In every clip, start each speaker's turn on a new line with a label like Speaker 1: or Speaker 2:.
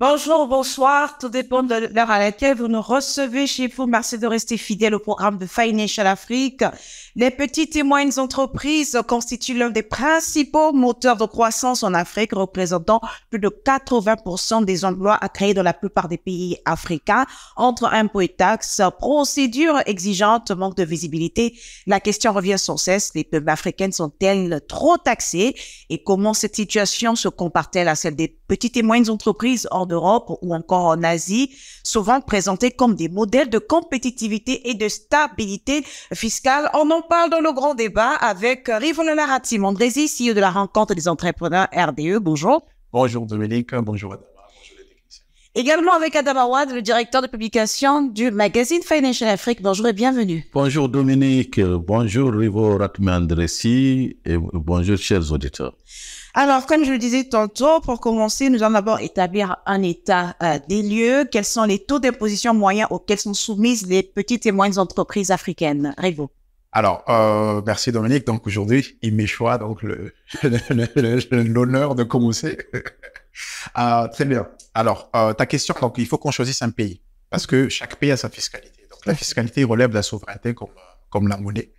Speaker 1: Bonjour, bonsoir, tout dépend de l'heure à laquelle vous nous recevez chez vous. Merci de rester fidèle au programme de Financial Afrique. Les petites et moyennes entreprises constituent l'un des principaux moteurs de croissance en Afrique, représentant plus de 80% des emplois à créer dans la plupart des pays africains. Entre impôts et taxes, procédures exigeantes, manque de visibilité, la question revient sans cesse. Les peuples africaines sont-elles trop taxées? Et comment cette situation se compare-t-elle à celle des petites et moyennes entreprises en Europe ou encore en Asie, souvent présentées comme des modèles de compétitivité et de stabilité fiscale? On en parle dans le grand débat avec Rivon Narati Mondresi, CEO de la rencontre des entrepreneurs RDE. Bonjour.
Speaker 2: Bonjour Dominique, bonjour Adama, bonjour les techniciens.
Speaker 1: Également avec Adam Awad, le directeur de publication du magazine Financial Afrique. Bonjour et bienvenue.
Speaker 3: Bonjour Dominique, bonjour Rivon Narati et bonjour chers auditeurs.
Speaker 1: Alors, comme je le disais tantôt, pour commencer, nous allons d'abord établir un état des lieux. Quels sont les taux d'imposition moyens auxquels sont soumises les petites et moyennes entreprises africaines? Rivo.
Speaker 2: Alors, merci Dominique. Donc aujourd'hui, il m'échoit donc l'honneur de commencer. Très bien. Alors, ta question, donc il faut qu'on choisisse un pays parce que chaque pays a sa fiscalité. Donc la fiscalité relève de la souveraineté comme la monnaie.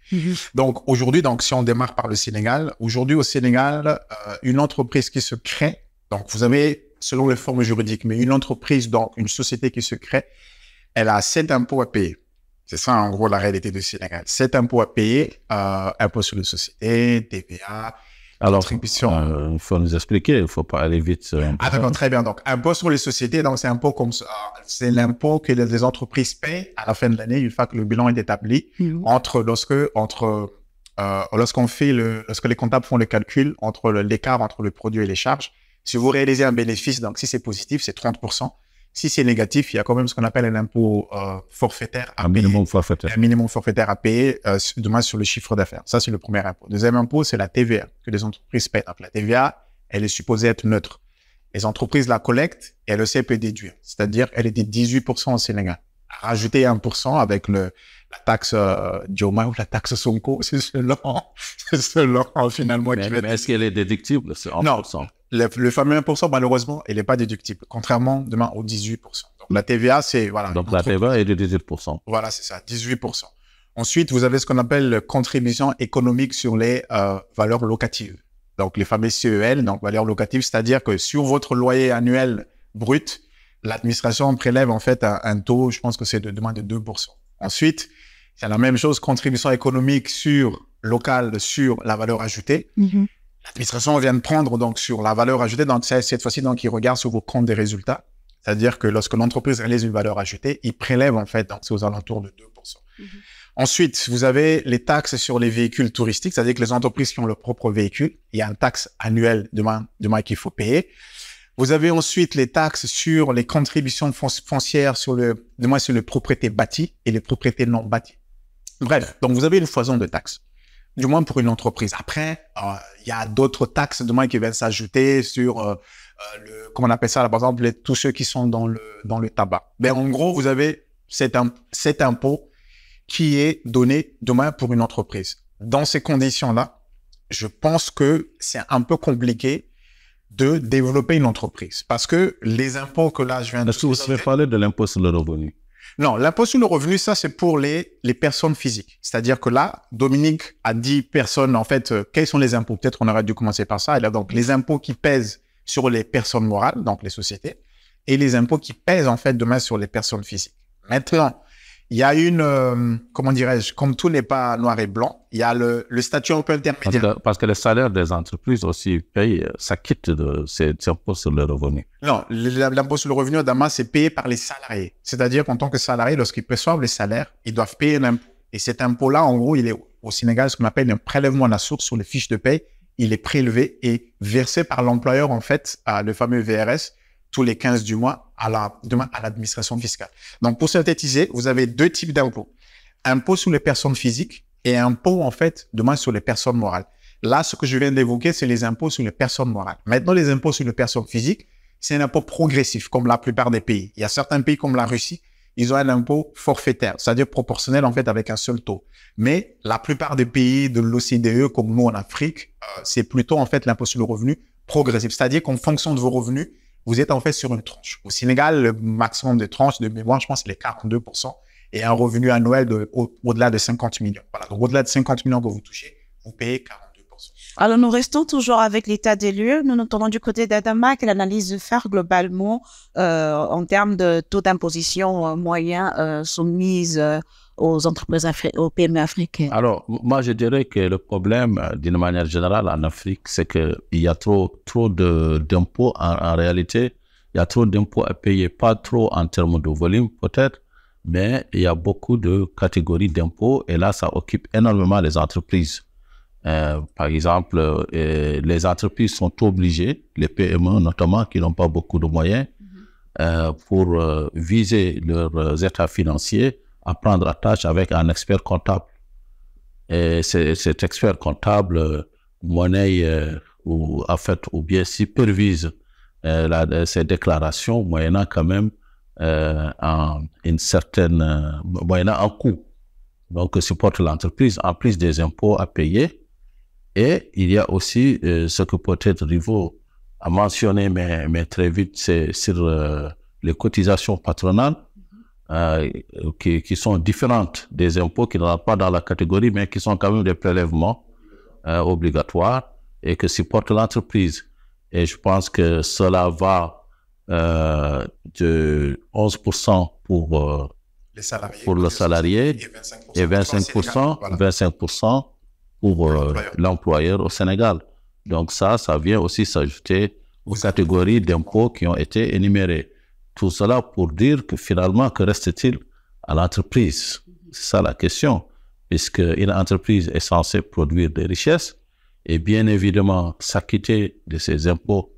Speaker 2: Donc aujourd'hui, donc si on démarre par le Sénégal, aujourd'hui au Sénégal, une entreprise qui se crée, donc vous avez selon les formes juridiques, mais une entreprise, donc une société qui se crée, elle a 7 impôts à payer. C'est ça en gros la réalité du Sénégal. 7 impôts à payer, impôts sur les sociétés, TVA.
Speaker 3: Alors, il faut nous expliquer, il ne faut pas aller vite.
Speaker 2: Ah d'accord, très bien. Donc, impôt sur les sociétés, donc c'est impôt comme ça. C'est l'impôt que les entreprises paient à la fin de l'année, une fois que le bilan est établi, lorsque les comptables font le calcul entre l'écart entre le produit et les charges. Si vous réalisez un bénéfice, donc si c'est positif, c'est 30%. Si c'est négatif, il y a quand même ce qu'on appelle un impôt forfaitaire à payer.
Speaker 3: Minimum forfaitaire.
Speaker 2: Un minimum forfaitaire à payer, demain sur le chiffre d'affaires. Ça, c'est le premier impôt. Deuxième impôt, c'est la TVA que les entreprises paient. Donc, la TVA, elle est supposée être neutre. Les entreprises la collectent et elle aussi peut déduire. C'est-à-dire, elle était 18% au Sénégal. Rajouter 1% avec la taxe Dioma ou la taxe Sonko, c'est selon finalement.
Speaker 3: Mais est-ce qu'elle est déductible?
Speaker 2: Non. Le fameux 1%, malheureusement, il n'est pas déductible, contrairement demain aux 18%. Donc, la TVA, c'est... voilà.
Speaker 3: Donc, la TVA est de 18%.
Speaker 2: Voilà, c'est ça, 18%. Ensuite, vous avez ce qu'on appelle contribution économique sur les valeurs locatives. Donc, les fameux CEL, donc valeurs locatives, c'est-à-dire que sur votre loyer annuel brut, l'administration prélève en fait un taux, je pense que c'est de moins de 2%. Ensuite, c'est la même chose, contribution économique locale sur la valeur ajoutée. L'administration vient de prendre donc sur la valeur ajoutée, donc cette fois-ci donc ils regardent sur vos comptes des résultats, c'est-à-dire que lorsque l'entreprise réalise une valeur ajoutée, ils prélèvent en fait donc c'est aux alentours de 2%. Ensuite, vous avez les taxes sur les véhicules touristiques, c'est-à-dire que les entreprises qui ont leur propre véhicule, il y a une taxe annuelle demain qu'il faut payer. Vous avez ensuite les taxes sur les contributions foncières sur les propriétés bâties et les propriétés non bâties. Bref, donc vous avez une foison de taxes. Du moins pour une entreprise. Après, il y a d'autres taxes qui viennent s'ajouter sur comment on appelle ça, par exemple, tous ceux qui sont dans le tabac. Mais en gros, vous avez cet impôt qui est donné demain pour une entreprise. Dans ces conditions-là, je pense que c'est un peu compliqué de développer une entreprise parce que les impôts que là, je viens de...
Speaker 3: Est-ce que vous avez parlé de l'impôt sur le revenu?
Speaker 2: Non, l'impôt sur le revenu, ça, c'est pour les personnes physiques. C'est-à-dire que là, Dominique a dit personnes, en fait, quels sont les impôts? Peut-être on aurait dû commencer par ça. Et là, donc, les impôts qui pèsent sur les personnes morales, donc les sociétés, et les impôts qui pèsent, en fait, demain sur les personnes physiques. Maintenant, il y a comment dirais-je, comme tout n'est pas noir et blanc, il y a le statut un peu intermédiaire.
Speaker 3: Parce que les salaires des entreprises aussi payent, ça quitte de cet impôt sur le revenu.
Speaker 2: Non, l'impôt sur le revenu, Adama, c'est payé par les salariés. C'est-à-dire qu'en tant que salarié, lorsqu'ils perçoivent les salaires, ils doivent payer un impôt. Et cet impôt-là, en gros, il est au Sénégal, ce qu'on appelle un prélèvement à la source sur les fiches de paye. Il est prélevé et versé par l'employeur, en fait, le fameux VRS, tous les 15 du mois à l'administration fiscale. Donc, pour synthétiser, vous avez 2 types d'impôts. Impôt sur les personnes physiques et impôt, en fait, demain sur les personnes morales. Là, ce que je viens d'évoquer, c'est les impôts sur les personnes morales. Maintenant, les impôts sur les personnes physiques, c'est un impôt progressif, comme la plupart des pays. Il y a certains pays comme la Russie, ils ont un impôt forfaitaire, c'est-à-dire proportionnel, en fait, avec un seul taux. Mais la plupart des pays de l'OCDE, comme nous en Afrique, c'est plutôt, en fait, l'impôt sur le revenu progressif. C'est-à-dire qu'en fonction de vos revenus, vous êtes en fait sur une tranche. Au Sénégal, le maximum de tranches de mémoire, je pense, c'est les 42% et un revenu annuel au-delà de 50 millions. Voilà. Donc, au-delà de 50 millions que vous touchez, vous payez 42%.
Speaker 1: Alors, nous restons toujours avec l'état des lieux. Nous nous tournons du côté d'Adama, quelle analyse de faire globalement en termes de taux d'imposition moyen soumise aux entreprises aux PME africaines?
Speaker 3: Alors, moi, je dirais que le problème, d'une manière générale, en Afrique, c'est qu'il y a trop d'impôts. En réalité, il y a trop d'impôts à payer, pas trop en termes de volume, peut-être, mais il y a beaucoup de catégories d'impôts et là, ça occupe énormément les entreprises. Par exemple, les entreprises sont obligées, les PME notamment, qui n'ont pas beaucoup de moyens, pour viser leurs états financiers, à prendre à tâche avec un expert comptable. Et cet expert comptable monnaie ou bien supervise ces déclarations moyennant quand même moyennant un coût. Donc, supporte l'entreprise en plus des impôts à payer. Et il y a aussi ce que peut-être Rivo a mentionné, mais très vite, c'est sur les cotisations patronales. Qui sont différentes des impôts qui ne rentrent pas dans la catégorie, mais qui sont quand même des prélèvements obligatoires et que supporte l'entreprise. Et je pense que cela va de 11% pour le salarié et 25% pour l'employeur au Sénégal. Donc ça vient aussi s'ajouter aux catégories d'impôts qui ont été énumérées. Tout cela pour dire que finalement, que reste-t-il à l'entreprise? C'est ça la question, puisqu'une entreprise est censée produire des richesses et bien évidemment s'acquitter de ses impôts,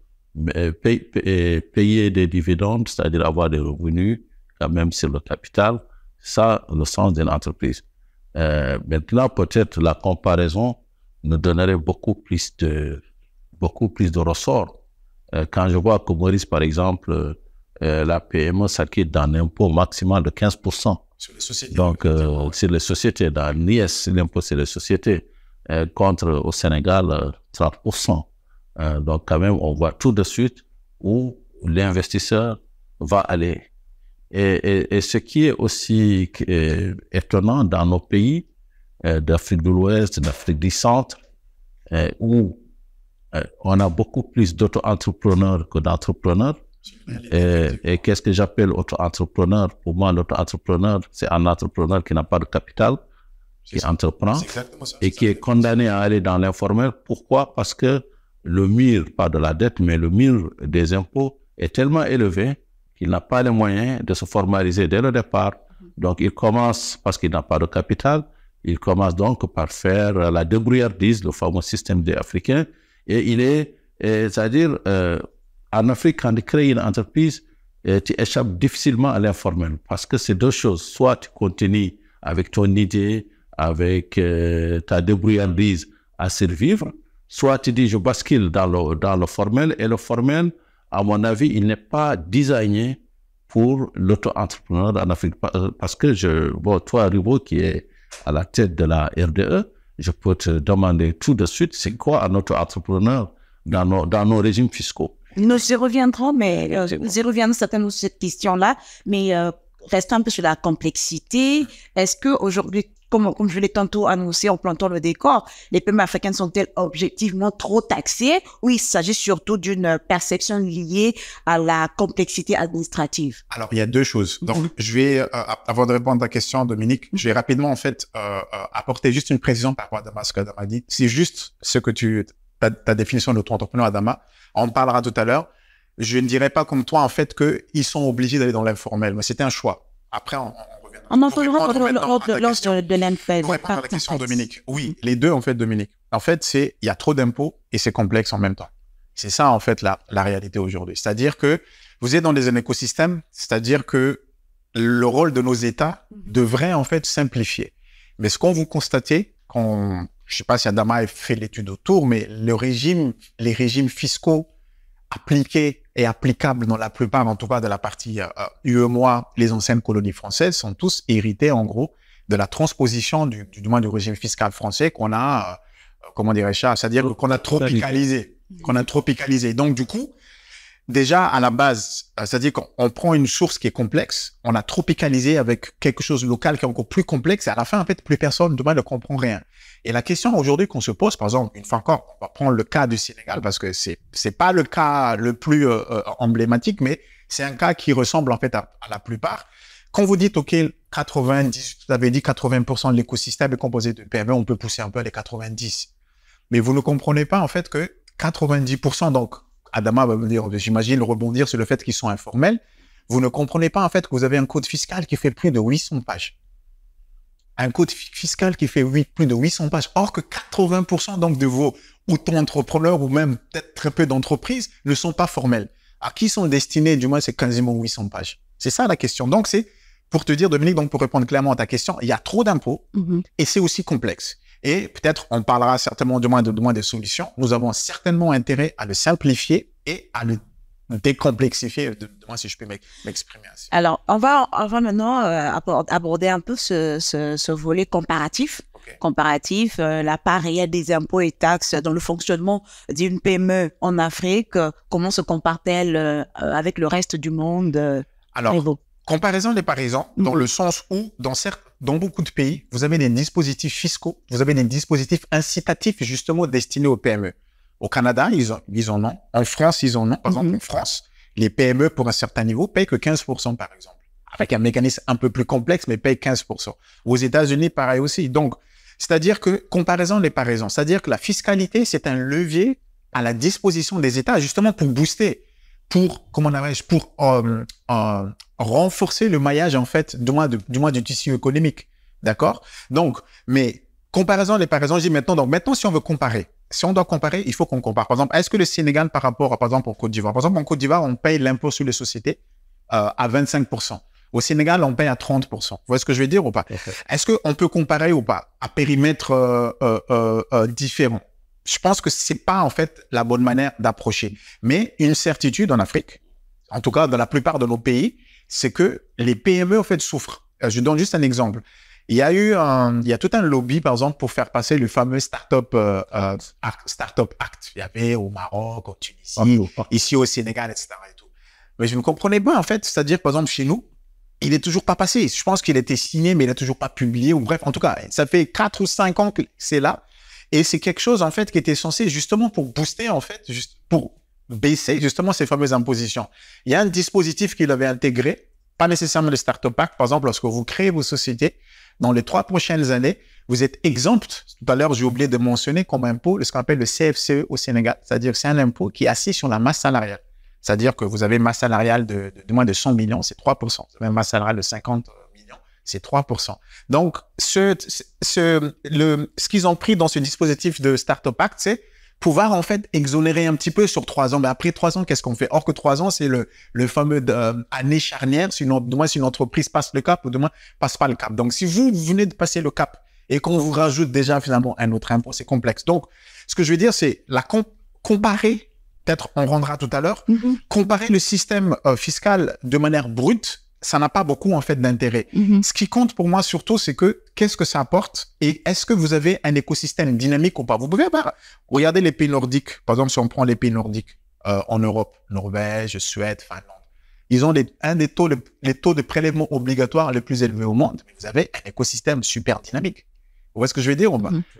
Speaker 3: payer des dividendes, c'est-à-dire avoir des revenus quand même sur le capital. Ça, le sens d'une entreprise. Maintenant, peut-être la comparaison nous donnerait beaucoup plus de ressorts. Quand je vois que Maurice, par exemple, la PME s'acquitte d'un impôt maximal de 15%.
Speaker 2: Sur les sociétés.
Speaker 3: Donc, sur les sociétés, dans l'IS, l'impôt sur les sociétés, contre au Sénégal, 30%. Donc, quand même, on voit tout de suite où l'investisseur va aller. Et ce qui est aussi étonnant dans nos pays d'Afrique de l'Ouest, d'Afrique du Centre, où on a beaucoup plus d'auto-entrepreneurs que d'entrepreneurs. Et qu'est-ce que j'appelle auto-entrepreneur? Pour moi, l'auto-entrepreneur, c'est un entrepreneur qui n'a pas de capital, qui entreprend et qui est condamné à aller dans l'informel. Pourquoi? Parce que le mur, pas de la dette, mais le mur des impôts est tellement élevé qu'il n'a pas les moyens de se formaliser dès le départ. Donc, il commence, parce qu'il n'a pas de capital, il commence donc par faire la débrouillardise, le fameux système des Africains, et il est, c'est-à-dire, en Afrique, quand tu crées une entreprise, tu échappes difficilement à l'informel parce que c'est deux choses. Soit tu continues avec ton idée, avec ta débrouillardise à survivre, soit tu dis je bascule dans le formel. Et le formel, à mon avis, il n'est pas designé pour l'auto-entrepreneur en Afrique. Parce que toi, Rivo, qui est à la tête de la RDE, je peux te demander tout de suite, c'est quoi un auto-entrepreneur dans nos régimes fiscaux?
Speaker 1: Nous y reviendrons, mais nous y reviendrons certainement sur cette question-là. Mais restons un peu sur la complexité. Est-ce que aujourd'hui, comme je l'ai tantôt annoncé en plantant le décor, les PME africaines sont-elles objectivement trop taxées ou il s'agit surtout d'une perception liée à la complexité administrative?
Speaker 2: Alors, il y a deux choses. Donc, je vais, avant de répondre à ta question, Dominique, je vais rapidement, en fait, apporter juste une précision par rapport à ce qu'Adama dit. C'est juste ce que ta définition de l'auto-entrepreneur, Adama. On parlera tout à l'heure. Je ne dirais pas comme toi, en fait, qu'ils sont obligés d'aller dans l'informel, mais c'était un choix. Après, on revient.
Speaker 1: On en parlera lors de l'informel.
Speaker 2: Pour répondre à la question, Dominique. Oui, les deux, en fait, Dominique. En fait, il y a trop d'impôts et c'est complexe en même temps. C'est ça, en fait, la réalité aujourd'hui. C'est-à-dire que vous êtes dans un écosystème, c'est-à-dire que le rôle de nos États devrait, en fait, simplifier. Mais ce qu'on vous constatez, je ne sais pas si Adama a fait l'étude autour, mais les régimes fiscaux appliqués et applicables dans la plupart, en tout cas de la partie UEMOA, les anciennes colonies françaises, sont tous hérités, en gros, de la transposition du moins du régime fiscal français qu'on a, comment dirais-je ça, c'est-à-dire qu'on a tropicalisé. Donc, du coup, déjà, à la base, c'est-à-dire qu'on prend une source qui est complexe, on a tropicalisé avec quelque chose de local qui est encore plus complexe, et à la fin, en fait, plus personne demain ne comprend rien. Et la question aujourd'hui qu'on se pose, par exemple, une fois encore, on va prendre le cas du Sénégal, parce que c'est pas le cas le plus emblématique, mais c'est un cas qui ressemble en fait à la plupart. Quand vous dites, OK, 90, vous avez dit 80% de l'écosystème est composé de PME, on peut pousser un peu les 90. Mais vous ne comprenez pas en fait que 90%, donc Adama va me dire, j'imagine, rebondir sur le fait qu'ils sont informels. Vous ne comprenez pas en fait que vous avez un code fiscal qui fait plus de 800 pages. Un code fiscal qui fait plus de 800 pages. Or que 80% donc de vos auto-entrepreneurs ou même peut-être très peu d'entreprises ne sont pas formels. À qui sont destinés, du moins, c'est quasiment 800 pages. C'est ça la question. Donc, c'est pour te dire, Dominique, donc pour répondre clairement à ta question, il y a trop d'impôts et c'est aussi complexe. Et peut-être, on parlera certainement du moins des solutions. Nous avons certainement intérêt à le simplifier et à le décomplexifier, moi, si je peux m'exprimer ainsi.
Speaker 1: Alors, on va maintenant aborder un peu ce volet comparatif. Okay. Comparatif, la part réelle des impôts et taxes dans le fonctionnement d'une PME en Afrique. Comment se compare-t-elle avec le reste du monde?
Speaker 2: Alors, comparaison des paraisons, dans le sens où, dans beaucoup de pays, vous avez des dispositifs fiscaux, vous avez des dispositifs incitatifs justement destinés aux PME. Au Canada, ils en ont. En France, ils en ont. Par exemple, en France, les PME, pour un certain niveau, payent que 15%, par exemple. Avec un mécanisme un peu plus complexe, mais payent 15%. Aux États-Unis, pareil aussi. Donc, c'est-à-dire que, comparaison des paraisons, c'est-à-dire que la fiscalité, c'est un levier à la disposition des États, justement pour booster, pour renforcer le maillage, en fait, du moins du tissu économique. D'accord? Donc, mais, comparaison des paraisons, je dis maintenant, si on veut comparer, si on doit comparer, il faut qu'on compare. Par exemple, est-ce que le Sénégal par rapport à, par exemple, au Côte d'Ivoire? Par exemple, en Côte d'Ivoire, on paye l'impôt sur les sociétés à 25%. Au Sénégal, on paye à 30%. Vous voyez ce que je veux dire ou pas? Okay. Est-ce qu'on peut comparer ou pas à périmètre différent? Je pense que c'est pas, en fait, la bonne manière d'approcher. Mais une certitude en Afrique, en tout cas dans la plupart de nos pays, c'est que les PME, en fait, souffrent. Je donne juste un exemple. Il y a tout un lobby, par exemple, pour faire passer le fameux Startup Act. Il y avait au Maroc, en Tunisie, ici au Sénégal, etc. Et tout. Mais je ne comprenais pas, en fait. C'est-à-dire, par exemple, chez nous, il n'est toujours pas passé. Je pense qu'il a été signé, mais il n'a toujours pas publié. Ou bref, en tout cas, ça fait 4 ou 5 ans que c'est là. Et c'est quelque chose, en fait, qui était censé justement pour booster, en fait, juste pour baisser, justement, ces fameuses impositions. Il y a un dispositif qu'il avait intégré, pas nécessairement le Startup Act. Par exemple, lorsque vous créez vos sociétés, dans les 3 prochaines années, vous êtes exempt. Tout à l'heure, j'ai oublié de mentionner comme impôt ce qu'on appelle le CFCE au Sénégal. C'est-à-dire que c'est un impôt qui est assis sur la masse salariale. C'est-à-dire que vous avez une masse salariale de moins de 100 millions, c'est 3%. Vous avez une masse salariale de 50 millions, c'est 3%. Donc, ce qu'ils ont pris dans ce dispositif de Startup Act, c'est pouvoir en fait exonérer un petit peu sur 3 ans. Mais après 3 ans, qu'est-ce qu'on fait? Or que 3 ans, c'est le fameux année charnière, si une entreprise passe le cap ou du moins passe pas le cap. Donc, si vous venez de passer le cap et qu'on vous rajoute déjà finalement un autre impôt, c'est complexe. Donc, ce que je veux dire, c'est comparer, peut-être on rendra tout à l'heure, comparer le système fiscal de manière brute, ça n'a pas beaucoup en fait d'intérêt. Ce qui compte pour moi surtout, c'est que qu'est-ce que ça apporte et est-ce que vous avez un écosystème dynamique ou pas? Vous pouvez regarder les pays nordiques. Par exemple, si on prend les pays nordiques en Europe, Norvège, Suède, Finlande, ils ont les taux de prélèvement obligatoires les plus élevés au monde. Mais vous avez un écosystème super dynamique. Vous voyez ce que je veux dire?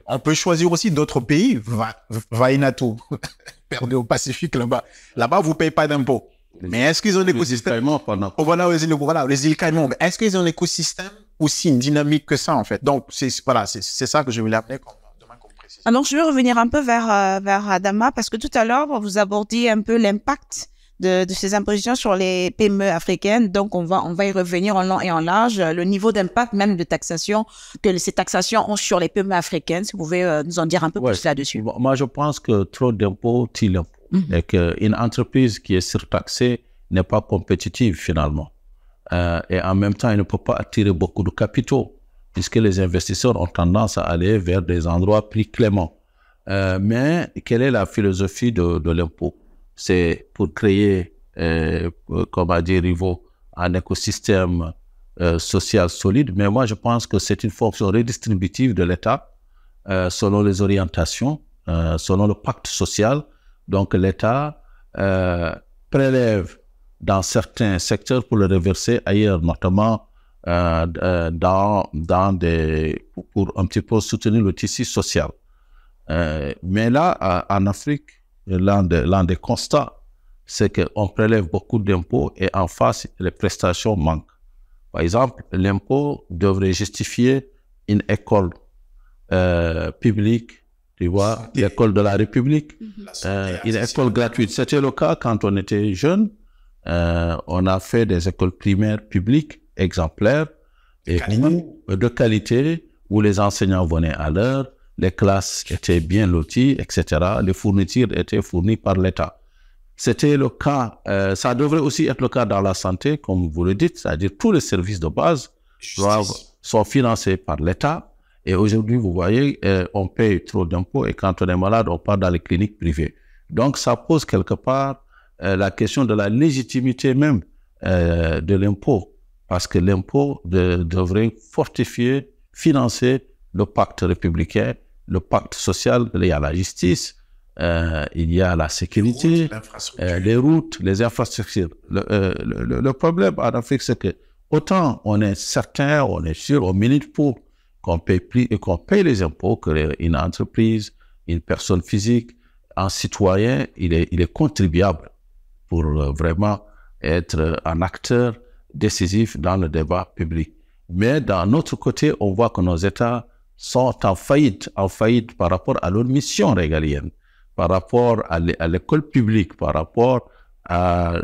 Speaker 2: On peut choisir aussi d'autres pays. Vanuatu, perdu au Pacifique là-bas. Là-bas, vous ne payez pas d'impôts. Mais est-ce qu'ils ont un écosystème? Voilà, les îles Caïmans. Est-ce qu'ils ont un écosystème aussi dynamique que ça, en fait? Donc, c'est ça que je voulais amener comme précision.
Speaker 1: Alors, je vais revenir un peu vers Adama, parce que tout à l'heure, vous abordiez un peu l'impact de ces impositions sur les PME africaines. Donc, on va y revenir en long et en large. Le niveau d'impact même de taxation que ces taxations ont sur les PME africaines. Si vous pouvez nous en dire un peu plus là-dessus.
Speaker 3: Moi, je pense que trop d'impôts tue l'impôt. Et qu'une entreprise qui est surtaxée n'est pas compétitive finalement. Et en même temps, elle ne peut pas attirer beaucoup de capitaux puisque les investisseurs ont tendance à aller vers des endroits plus cléments. Mais quelle est la philosophie de l'impôt? C'est pour créer, comment dire, un écosystème social solide. Mais moi, je pense que c'est une fonction redistributive de l'État selon les orientations, selon le pacte social. Donc, l'État prélève dans certains secteurs pour le reverser ailleurs, notamment pour un petit peu soutenir le tissu social. Mais là, en Afrique, l'un des constats, c'est qu'on prélève beaucoup d'impôts et en face, les prestations manquent. Par exemple, l'impôt devrait justifier une école publique, tu vois, l'école de la République, une école gratuite. C'était le cas quand on était jeune. On a fait des écoles primaires publiques exemplaires et de qualité, où les enseignants venaient à l'heure, les classes étaient bien loties, etc. Les fournitures étaient fournies par l'État. C'était le cas, ça devrait aussi être le cas dans la santé, comme vous le dites, c'est-à-dire tous les services de base sont financés par l'État. Et aujourd'hui, vous voyez, on paye trop d'impôts et quand on est malade, on part dans les cliniques privées. Donc, ça pose quelque part la question de la légitimité même de l'impôt, parce que l'impôt devrait fortifier, financer le pacte républicain, le pacte social. Il y a la justice, il y a la sécurité, les routes, les infrastructures. Le problème en Afrique, c'est que autant on est certain, on est sûr, on milite pour qu'on paye les impôts, qu'une entreprise, une personne physique, un citoyen, il est contribuable pour vraiment être un acteur décisif dans le débat public. Mais d'un autre côté, on voit que nos États sont en faillite par rapport à leur mission régalienne, par rapport à l'école publique, par rapport à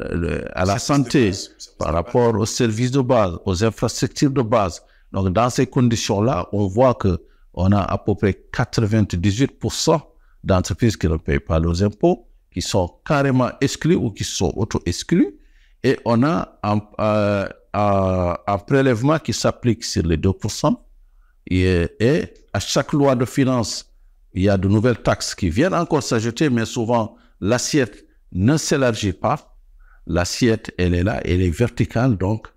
Speaker 3: la santé, par rapport aux services de base, aux infrastructures de base. Donc, dans ces conditions-là, on voit qu'on a à peu près 98% d'entreprises qui ne payent pas leurs impôts, qui sont carrément exclus ou qui sont auto-exclus. Et on a un prélèvement qui s'applique sur les 2%. Et à chaque loi de finances, il y a de nouvelles taxes qui viennent encore s'ajouter, mais souvent, l'assiette ne s'élargit pas. L'assiette, elle est là, elle est verticale. Donc,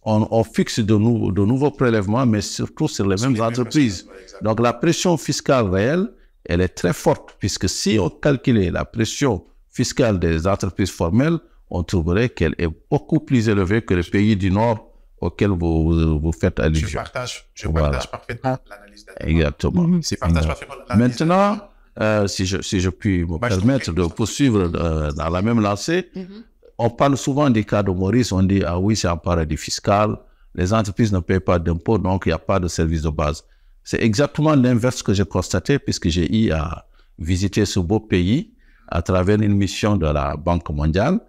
Speaker 3: on fixe de nouveaux prélèvements, mais surtout sur les mêmes entreprises. Donc, la pression fiscale réelle, elle est très forte, puisque si on calculait la pression fiscale des entreprises formelles, on trouverait qu'elle est beaucoup plus élevée que les pays du Nord auxquels vous faites allusion.
Speaker 2: Je partage parfaitement l'analyse d'Adama.
Speaker 3: Exactement. Maintenant, si je puis me permettre de poursuivre dans la même lancée, on parle souvent des cas de Maurice, on dit « Ah oui, c'est un paradis fiscal, les entreprises ne payent pas d'impôts, donc il n'y a pas de service de base ». C'est exactement l'inverse que j'ai constaté puisque j'ai eu à visiter ce beau pays à travers une mission de la Banque mondiale.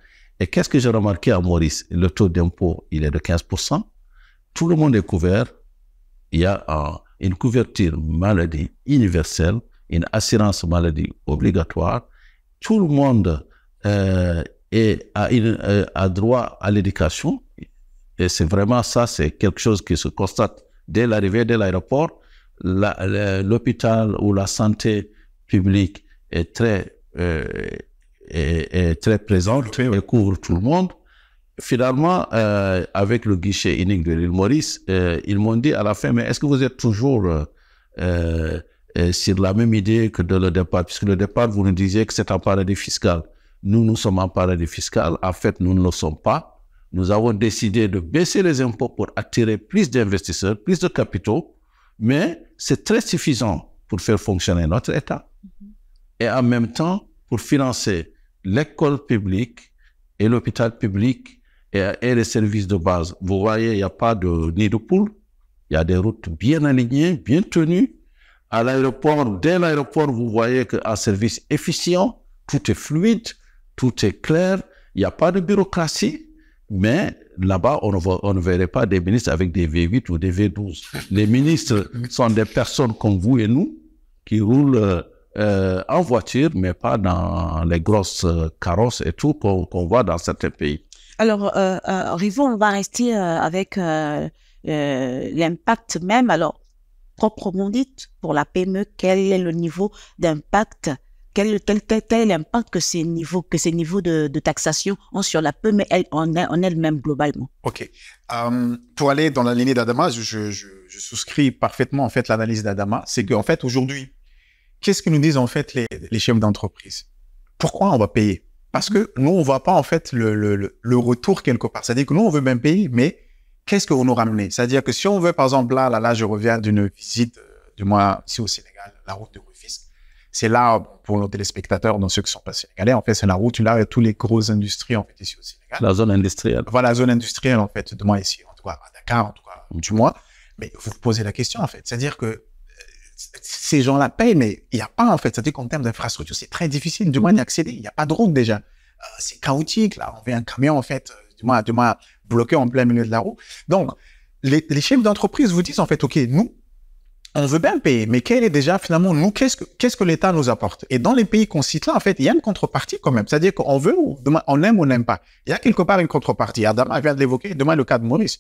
Speaker 3: Et qu'est-ce que j'ai remarqué à Maurice? Le taux d'impôt, il est de 15%. Tout le monde est couvert. Il y a une couverture maladie universelle, une assurance maladie obligatoire. Tout le monde a droit à l'éducation. Et c'est vraiment ça, c'est quelque chose qui se constate dès l'arrivée de l'aéroport. L'hôpital ou la santé publique est très présente et couvre tout le monde. Finalement, avec le guichet unique de l'île Maurice, ils m'ont dit à la fin, mais est-ce que vous êtes toujours sur la même idée que de le départ? Puisque le départ, vous nous disiez que c'est un paradis fiscal. Nous sommes un paradis fiscal. En fait, nous ne le sommes pas. Nous avons décidé de baisser les impôts pour attirer plus d'investisseurs, plus de capitaux, mais c'est très suffisant pour faire fonctionner notre État. Et en même temps, pour financer l'école publique et l'hôpital public et les services de base. Vous voyez, il n'y a pas de nid de poule. Il y a des routes bien alignées, bien tenues. À l'aéroport, dès l'aéroport, vous voyez qu'un service efficient, tout est fluide, tout est clair. Il n'y a pas de bureaucratie. Mais là-bas, on ne verrait pas des ministres avec des V8 ou des V12. Les ministres sont des personnes comme vous et nous qui roulent en voiture, mais pas dans les grosses carrosses et tout qu'on voit dans certains pays.
Speaker 1: Alors, Rivon, on va rester avec l'impact même. Alors, proprement dit, pour la PME, quel est le niveau d'impact? Quel est l'impact que ces niveaux de taxation ont sur la PME en elle-même globalement?
Speaker 2: OK. Pour aller dans la lignée d'Adama, je souscris parfaitement en fait l'analyse d'Adama. C'est qu'en fait aujourd'hui, qu'est-ce que nous disent en fait les chefs d'entreprise? Pourquoi on va payer? Parce que nous, on voit pas en fait le retour quelque part. C'est-à-dire que nous, on veut bien payer, mais qu'est-ce que vous nous ramenez? C'est-à-dire que si on veut, par exemple, là, je reviens d'une visite, du moins ici au Sénégal, la route de Rufisque. C'est là, pour nos téléspectateurs, dans ceux qui sont pas sénégalais, en fait, c'est la route là avec tous les grosses industries, en fait, ici au Sénégal.
Speaker 3: La zone industrielle.
Speaker 2: Voilà, la zone industrielle, en fait, du moins ici, en tout cas, à Dakar, en tout cas, du moins. Mais vous vous posez la question, en fait. C'est-à-dire que ces gens-là payent, mais il n'y a pas, en fait. C'est-à-dire qu'en termes d'infrastructure, c'est très difficile, du moins, d'y accéder. Il n'y a pas de route, déjà. C'est chaotique, là. On fait un camion, en fait, du moins, bloqué en plein milieu de la route. Donc, les chefs d'entreprise vous disent, en fait, OK, nous, on veut bien payer, mais quel est déjà, finalement, nous, qu'est-ce que l'État nous apporte? Et dans les pays qu'on cite là, en fait, il y a une contrepartie quand même. C'est-à-dire qu'on veut, on aime ou on n'aime pas. Il y a quelque part une contrepartie. Adama vient de l'évoquer, demain, le cas de Maurice.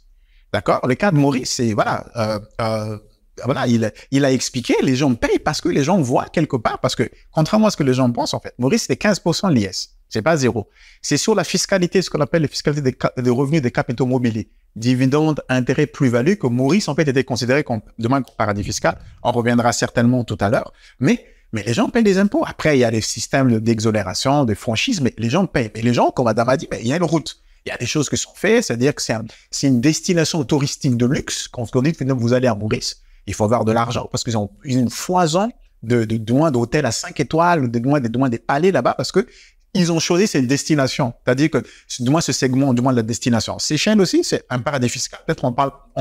Speaker 2: D'accord? Le cas de Maurice, c'est, voilà, il a expliqué, les gens payent parce que les gens voient quelque part, parce que, contrairement à ce que les gens pensent, en fait, Maurice, c'est 15% l'IS. C'est pas zéro. C'est sur la fiscalité, ce qu'on appelle la fiscalité des revenus des capitaux mobiliers. Dividendes, intérêts, plus-value, que Maurice, en fait, était considéré comme, demain, comme paradis fiscal. On reviendra certainement tout à l'heure. Mais les gens payent des impôts. Après, il y a des systèmes d'exonération, de franchise, mais les gens payent. Mais les gens, comme Adam a dit, il y a une route. Il y a des choses qui sont faites. C'est-à-dire que c'est une destination touristique de luxe. Quand on dit que vous allez à Maurice, il faut avoir de l'argent parce qu'ils ont une foison d'hôtels à 5 étoiles, des palais là-bas parce que ils ont choisi cette destination. C'est-à-dire que, du moins, ce segment, du moins, de la destination. Seychelles aussi, c'est un paradis fiscal. Peut-être on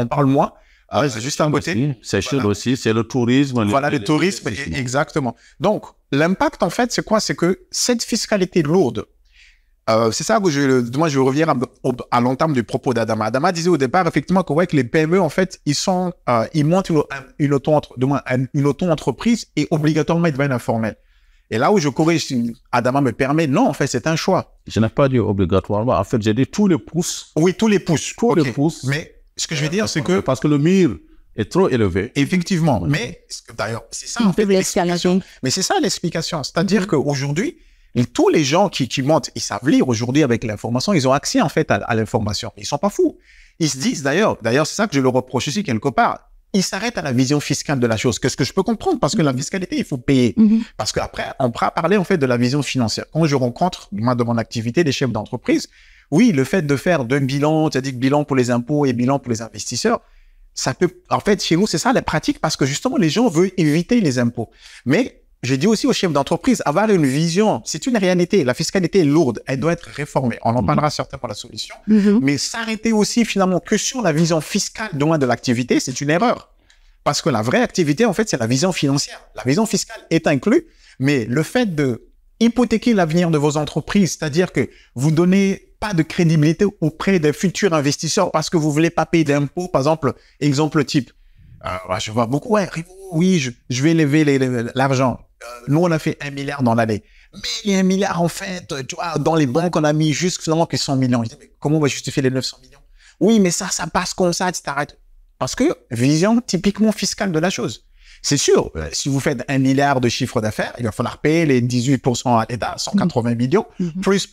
Speaker 2: parle moins. C'est juste un côté.
Speaker 3: Seychelles aussi, c'est le tourisme.
Speaker 2: Voilà, le tourisme, exactement. Donc, l'impact, en fait, c'est quoi? C'est que cette fiscalité lourde, c'est ça que je veux revenir à l'entame du propos d'Adama. Adama disait au départ, effectivement, que les PME, en fait, ils montent une auto-entreprise et obligatoirement, ils deviennent informels. Et là où je corrige, si Adama me permet, non, en fait, c'est un choix.
Speaker 3: Je n'ai pas dit obligatoirement. En fait, j'ai dit tous les pouces.
Speaker 2: Oui, tous les pouces.
Speaker 3: Tous les pouces.
Speaker 2: Mais ce que je veux dire, c'est que...
Speaker 3: Parce que le mur est trop élevé.
Speaker 2: Effectivement. Mais, d'ailleurs, c'est ça, en fait, l'explication. Mais c'est ça l'explication. C'est-à-dire qu'aujourd'hui, tous les gens qui montent, ils savent lire aujourd'hui avec l'information, ils ont accès, en fait, à l'information. Ils sont pas fous. Ils se disent, d'ailleurs, c'est ça que je le reproche aussi quelque part. Ils s'arrêtent à la vision fiscale de la chose. Qu'est-ce que je peux comprendre? Parce que la fiscalité, il faut payer. Parce qu'après, on pourra parler, en fait, de la vision financière. Quand je rencontre, moi, de mon activité, des chefs d'entreprise, oui, le fait de faire d'un bilan, c'est-à-dire bilan pour les impôts et bilan pour les investisseurs, ça peut, en fait, chez nous, c'est ça la pratique parce que justement, les gens veulent éviter les impôts. Mais, je dis aussi aux chefs d'entreprise, avoir une vision, c'est une réalité. La fiscalité est lourde, elle doit être réformée. On en parlera certainement la solution. Mais s'arrêter aussi finalement que sur la vision fiscale de l'activité, c'est une erreur. Parce que la vraie activité, en fait, c'est la vision financière. La vision fiscale est inclue, mais le fait de hypothéquer l'avenir de vos entreprises, c'est-à-dire que vous donnez pas de crédibilité auprès des futurs investisseurs parce que vous voulez pas payer d'impôts, par exemple, exemple type. Je vois beaucoup, oui, je vais lever l'argent. Nous, on a fait 1 milliard dans l'année. Mais il y a 1 milliard, en fait, tu vois, dans les banques, on a mis juste finalement que 100 millions. Je dis, mais comment on va justifier les 900 millions? Oui, mais ça passe comme ça, tu t'arrêtes. Parce que vision typiquement fiscale de la chose. C'est sûr, si vous faites 1 milliard de chiffre d'affaires, il va falloir payer les 18% à l'État, 180 millions, plus.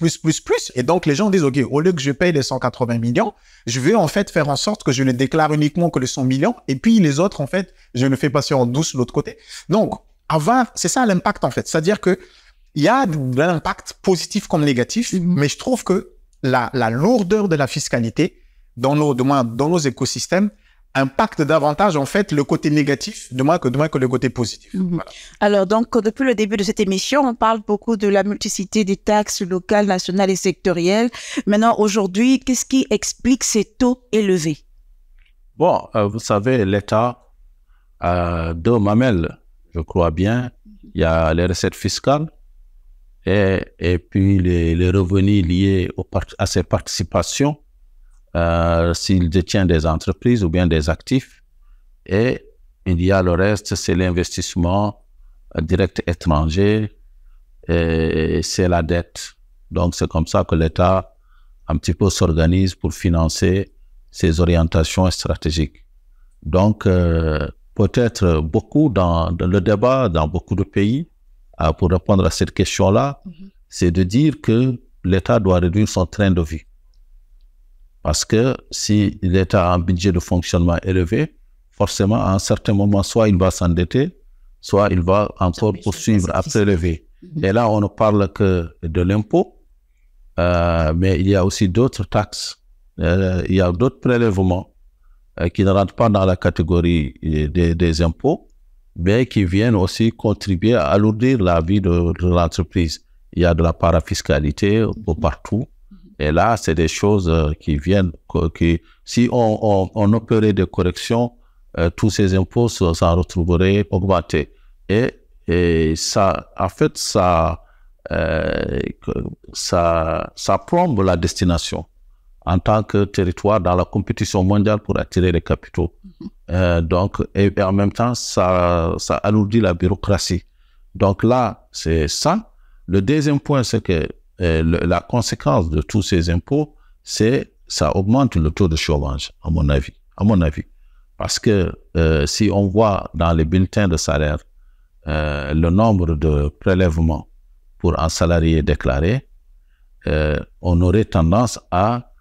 Speaker 2: Et donc, les gens disent, OK, au lieu que je paye les 180 millions, je vais en fait faire en sorte que je ne déclare uniquement que les 100 millions. Et puis, les autres, en fait, je ne fais passer en douce l'autre côté. Donc, c'est ça l'impact, en fait. C'est-à-dire que il y a de l'impact positif comme négatif, mais je trouve que la lourdeur de la fiscalité dans nos écosystèmes impacte davantage, en fait, le côté négatif que le côté positif. Voilà.
Speaker 1: Alors, donc, depuis le début de cette émission, on parle beaucoup de la multiplicité des taxes locales, nationales et sectorielles. Maintenant, aujourd'hui, qu'est-ce qui explique ces taux élevés?
Speaker 3: Bon, vous savez, l'État a deux mamelles, je crois bien. Il y a les recettes fiscales et puis les revenus liés à ces participations. S'il détient des entreprises ou bien des actifs. Et il y a le reste, c'est l'investissement direct étranger et c'est la dette. Donc, c'est comme ça que l'État un petit peu s'organise pour financer ses orientations stratégiques. Donc, peut-être beaucoup dans le débat, dans beaucoup de pays, pour répondre à cette question-là, c'est de dire que l'État doit réduire son train de vie. Parce que si l'État a un budget de fonctionnement élevé, forcément, à un certain moment, soit il va s'endetter, soit il va encore poursuivre à prélever. Et là, on ne parle que de l'impôt. mais il y a aussi d'autres taxes, il y a d'autres prélèvements qui ne rentrent pas dans la catégorie des impôts, mais qui viennent aussi contribuer à alourdir la vie de l'entreprise. Il y a de la parafiscalité partout. Et là, c'est des choses qui viennent, si on opérait des corrections, tous ces impôts s'en retrouveraient augmentés. Et ça, en fait, ça plombe la destination en tant que territoire dans la compétition mondiale pour attirer les capitaux. Donc, et en même temps, ça alourdit la bureaucratie. Donc là, c'est ça. Le deuxième point, c'est que la conséquence de tous ces impôts, c'est ça augmente le taux de chômage, à mon avis. Parce que si on voit dans les bulletins de salaire le nombre de prélèvements pour un salarié déclaré, on aurait tendance à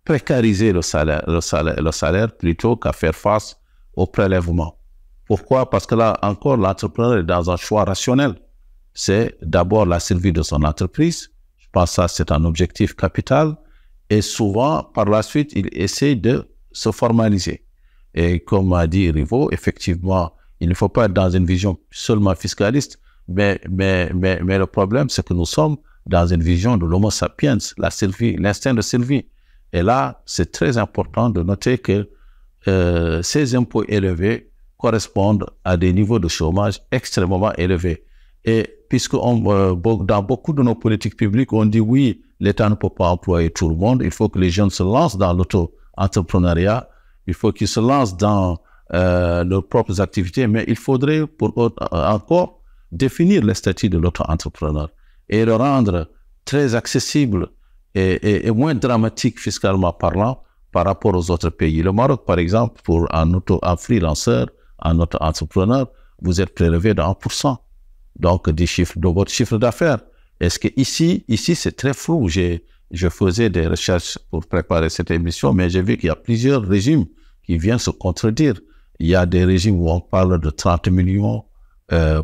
Speaker 3: précariser le salaire plutôt qu'à faire face aux prélèvements. Pourquoi? Parce que là encore, l'entrepreneur est dans un choix rationnel. C'est d'abord la survie de son entreprise. Je pense que ça, c'est un objectif capital. Et souvent, par la suite, il essaie de se formaliser. Et comme a dit Rivo, effectivement, il ne faut pas être dans une vision seulement fiscaliste, mais le problème, c'est que nous sommes dans une vision de l'homo sapiens, la survie, l'instinct de survie. Et là, c'est très important de noter que ces impôts élevés correspondent à des niveaux de chômage extrêmement élevés. Et puisque dans beaucoup de nos politiques publiques, on dit oui, l'État ne peut pas employer tout le monde, il faut que les jeunes se lancent dans l'auto-entrepreneuriat, il faut qu'ils se lancent dans leurs propres activités, mais il faudrait encore définir le statut de l'auto-entrepreneur et le rendre très accessible et moins dramatique fiscalement parlant par rapport aux autres pays. Le Maroc, par exemple, pour un freelanceur, un auto-entrepreneur, vous êtes prélevé de 1%. Donc, de votre chiffre d'affaires. Est-ce que ici, c'est très flou. Je faisais des recherches pour préparer cette émission, mais j'ai vu qu'il y a plusieurs régimes qui viennent se contredire. Il y a des régimes où on parle de 30 millions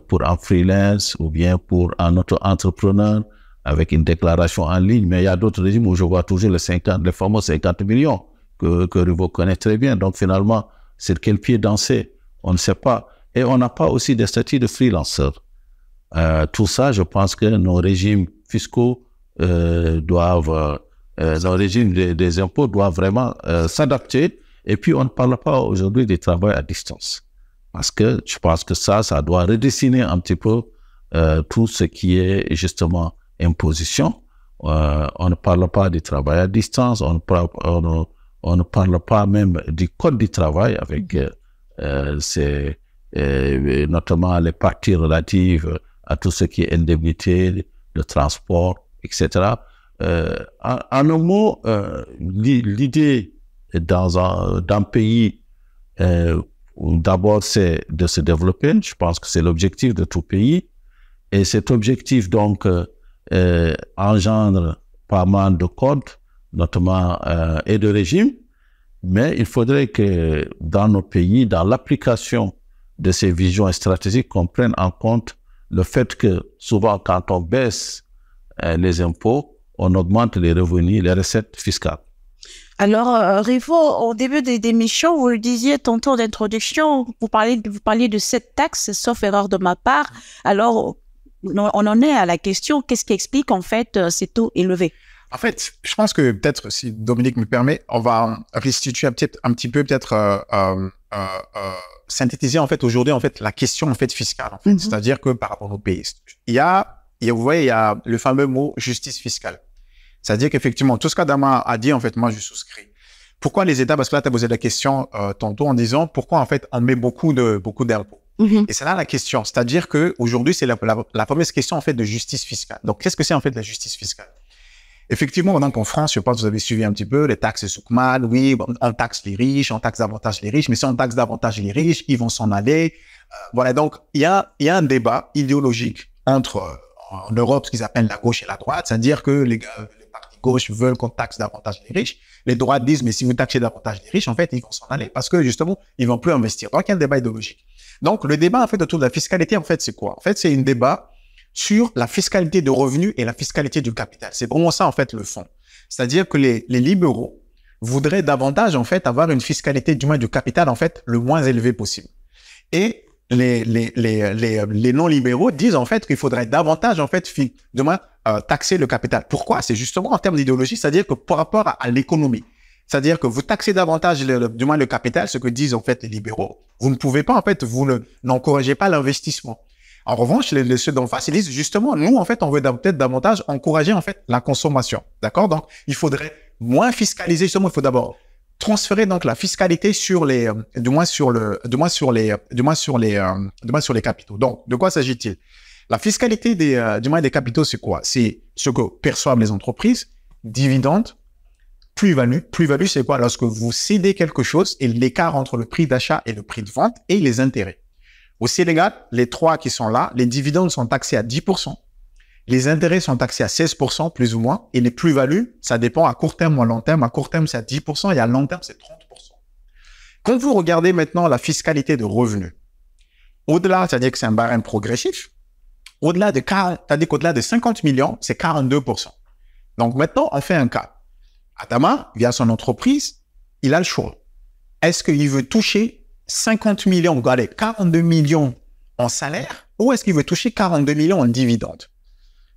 Speaker 3: pour un freelance ou bien pour un auto-entrepreneur avec une déclaration en ligne, mais il y a d'autres régimes où je vois toujours les fameux 50 millions que Rivo connaît très bien. Donc, finalement, sur quel pied danser? On ne sait pas. Et on n'a pas aussi des statuts de freelanceur. Tout ça, je pense que nos régimes fiscaux nos régimes des impôts doivent vraiment s'adapter. Et puis, on ne parle pas aujourd'hui du travail à distance. Parce que je pense que ça doit redessiner un petit peu tout ce qui est justement imposition. On ne parle pas du travail à distance, on ne parle pas même du code du travail avec notamment les parties relatives à tout ce qui est indemnité, de transport, etc. En un mot, l'idée dans un pays où d'abord c'est de se développer, je pense que c'est l'objectif de tout pays, et cet objectif donc engendre pas mal de codes, notamment et de régimes, mais il faudrait que dans nos pays, dans l'application de ces visions stratégiques, qu'on prenne en compte le fait que souvent quand on baisse les impôts, on augmente les revenus, les recettes fiscales.
Speaker 1: Alors, Rivo, au début de l'émission, vous le disiez tantôt d'introduction, vous parliez de cette taxe, sauf erreur de ma part. Alors, on en est à la question, qu'est-ce qui explique en fait ces taux élevés?
Speaker 2: En fait, je pense que peut-être, si Dominique me permet, on va restituer un petit peu peut-être synthétiser en fait aujourd'hui en fait la question en fait fiscale. En fait. C'est-à-dire que par rapport au pays, vous voyez, il y a le fameux mot justice fiscale. C'est-à-dire qu'effectivement, tout ce qu'Adama a dit, en fait, moi, je souscris. Pourquoi les États, parce que là, tu as posé la question tantôt en disant pourquoi, en fait, on met beaucoup d'impôts. Et c'est là la question. C'est-à-dire qu'aujourd'hui, c'est la fameuse question, en fait, de justice fiscale. Donc, qu'est-ce que c'est, en fait, la justice fiscale? Effectivement, donc en France, je pense que vous avez suivi un petit peu les taxes Soukman. Oui, on taxe les riches, on taxe davantage les riches, mais si on taxe davantage les riches, ils vont s'en aller. Voilà, donc il y a un débat idéologique entre en Europe ce qu'ils appellent la gauche et la droite, c'est-à-dire que les partis gauche veulent qu'on taxe davantage les riches. Les droites disent, mais si vous taxez davantage les riches, en fait, ils vont s'en aller parce que justement, ils vont plus investir. Donc, il y a un débat idéologique. Donc, le débat, en fait, autour de la fiscalité, en fait, c'est quoi? En fait, c'est un débat sur la fiscalité de revenus et la fiscalité du capital. C'est vraiment ça, en fait, le fond. C'est-à-dire que les libéraux voudraient davantage, en fait, avoir une fiscalité, du moins du capital, en fait, le moins élevé possible. Et les non-libéraux disent, en fait, qu'il faudrait davantage, en fait, taxer le capital. Pourquoi? C'est justement en termes d'idéologie, c'est-à-dire que par rapport à l'économie. C'est-à-dire que vous taxez davantage, du moins le capital, ce que disent, en fait, les libéraux. Vous ne pouvez pas, en fait, n'encouragez pas l'investissement. En revanche, ceux d'en face, ils disent justement, nous, en fait, on veut peut-être davantage encourager, en fait, la consommation. D'accord? Donc, il faudrait moins fiscaliser. Justement, il faut d'abord transférer, donc, la fiscalité sur les capitaux. Donc, de quoi s'agit-il? La fiscalité des capitaux, c'est quoi? C'est ce que perçoivent les entreprises, dividendes, plus-value. Plus-value, c'est quoi? Lorsque vous cédez quelque chose et l'écart entre le prix d'achat et le prix de vente et les intérêts. Au Sénégal, les trois qui sont là, les dividendes sont taxés à 10%, les intérêts sont taxés à 16%, plus ou moins, et les plus-values, ça dépend à court terme ou à long terme. À court terme, c'est à 10% et à long terme, c'est 30%. Quand vous regardez maintenant la fiscalité de revenus, au-delà, c'est-à-dire que c'est un barème progressif, c'est-à-dire qu'au-delà de 50 millions, c'est 42%. Donc maintenant, on fait un cas. Adama, via son entreprise, il a le choix. Est-ce qu'il veut toucher 50 millions, regardez, 42 millions en salaire, ou est-ce qu'il veut toucher 42 millions en dividendes?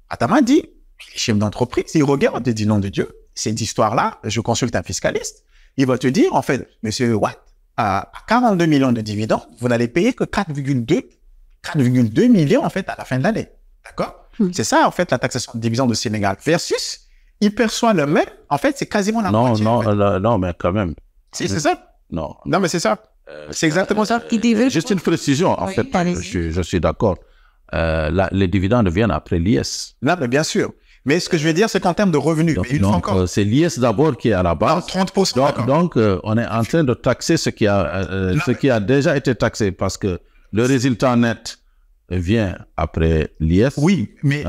Speaker 2: Adama dit, il est chef d'entreprise, il regarde et dit, nom de Dieu, cette histoire-là, je consulte un fiscaliste, il va te dire, en fait, monsieur Watt, à 42 millions de dividendes, vous n'allez payer que 4,2 millions, en fait, à la fin de l'année. D'accord? C'est ça, en fait, la taxation de dividendes au Sénégal. Versus, il perçoit le même, en fait, c'est quasiment la moitié.
Speaker 3: Non, mais quand même.
Speaker 2: Si, c'est ça.
Speaker 3: Non,
Speaker 2: mais c'est ça. C'est exactement ça.
Speaker 3: Juste une précision, en fait, je suis d'accord. Les dividendes viennent après l'IS.
Speaker 2: Non, mais bien sûr. Mais ce que je veux dire, c'est qu'en termes de revenus,
Speaker 3: c'est l'IS d'abord qui est à la base.
Speaker 2: 30%.
Speaker 3: Donc, on est en train de taxer ce qui a déjà été taxé parce que le résultat net vient après l'IS.
Speaker 2: Oui, mais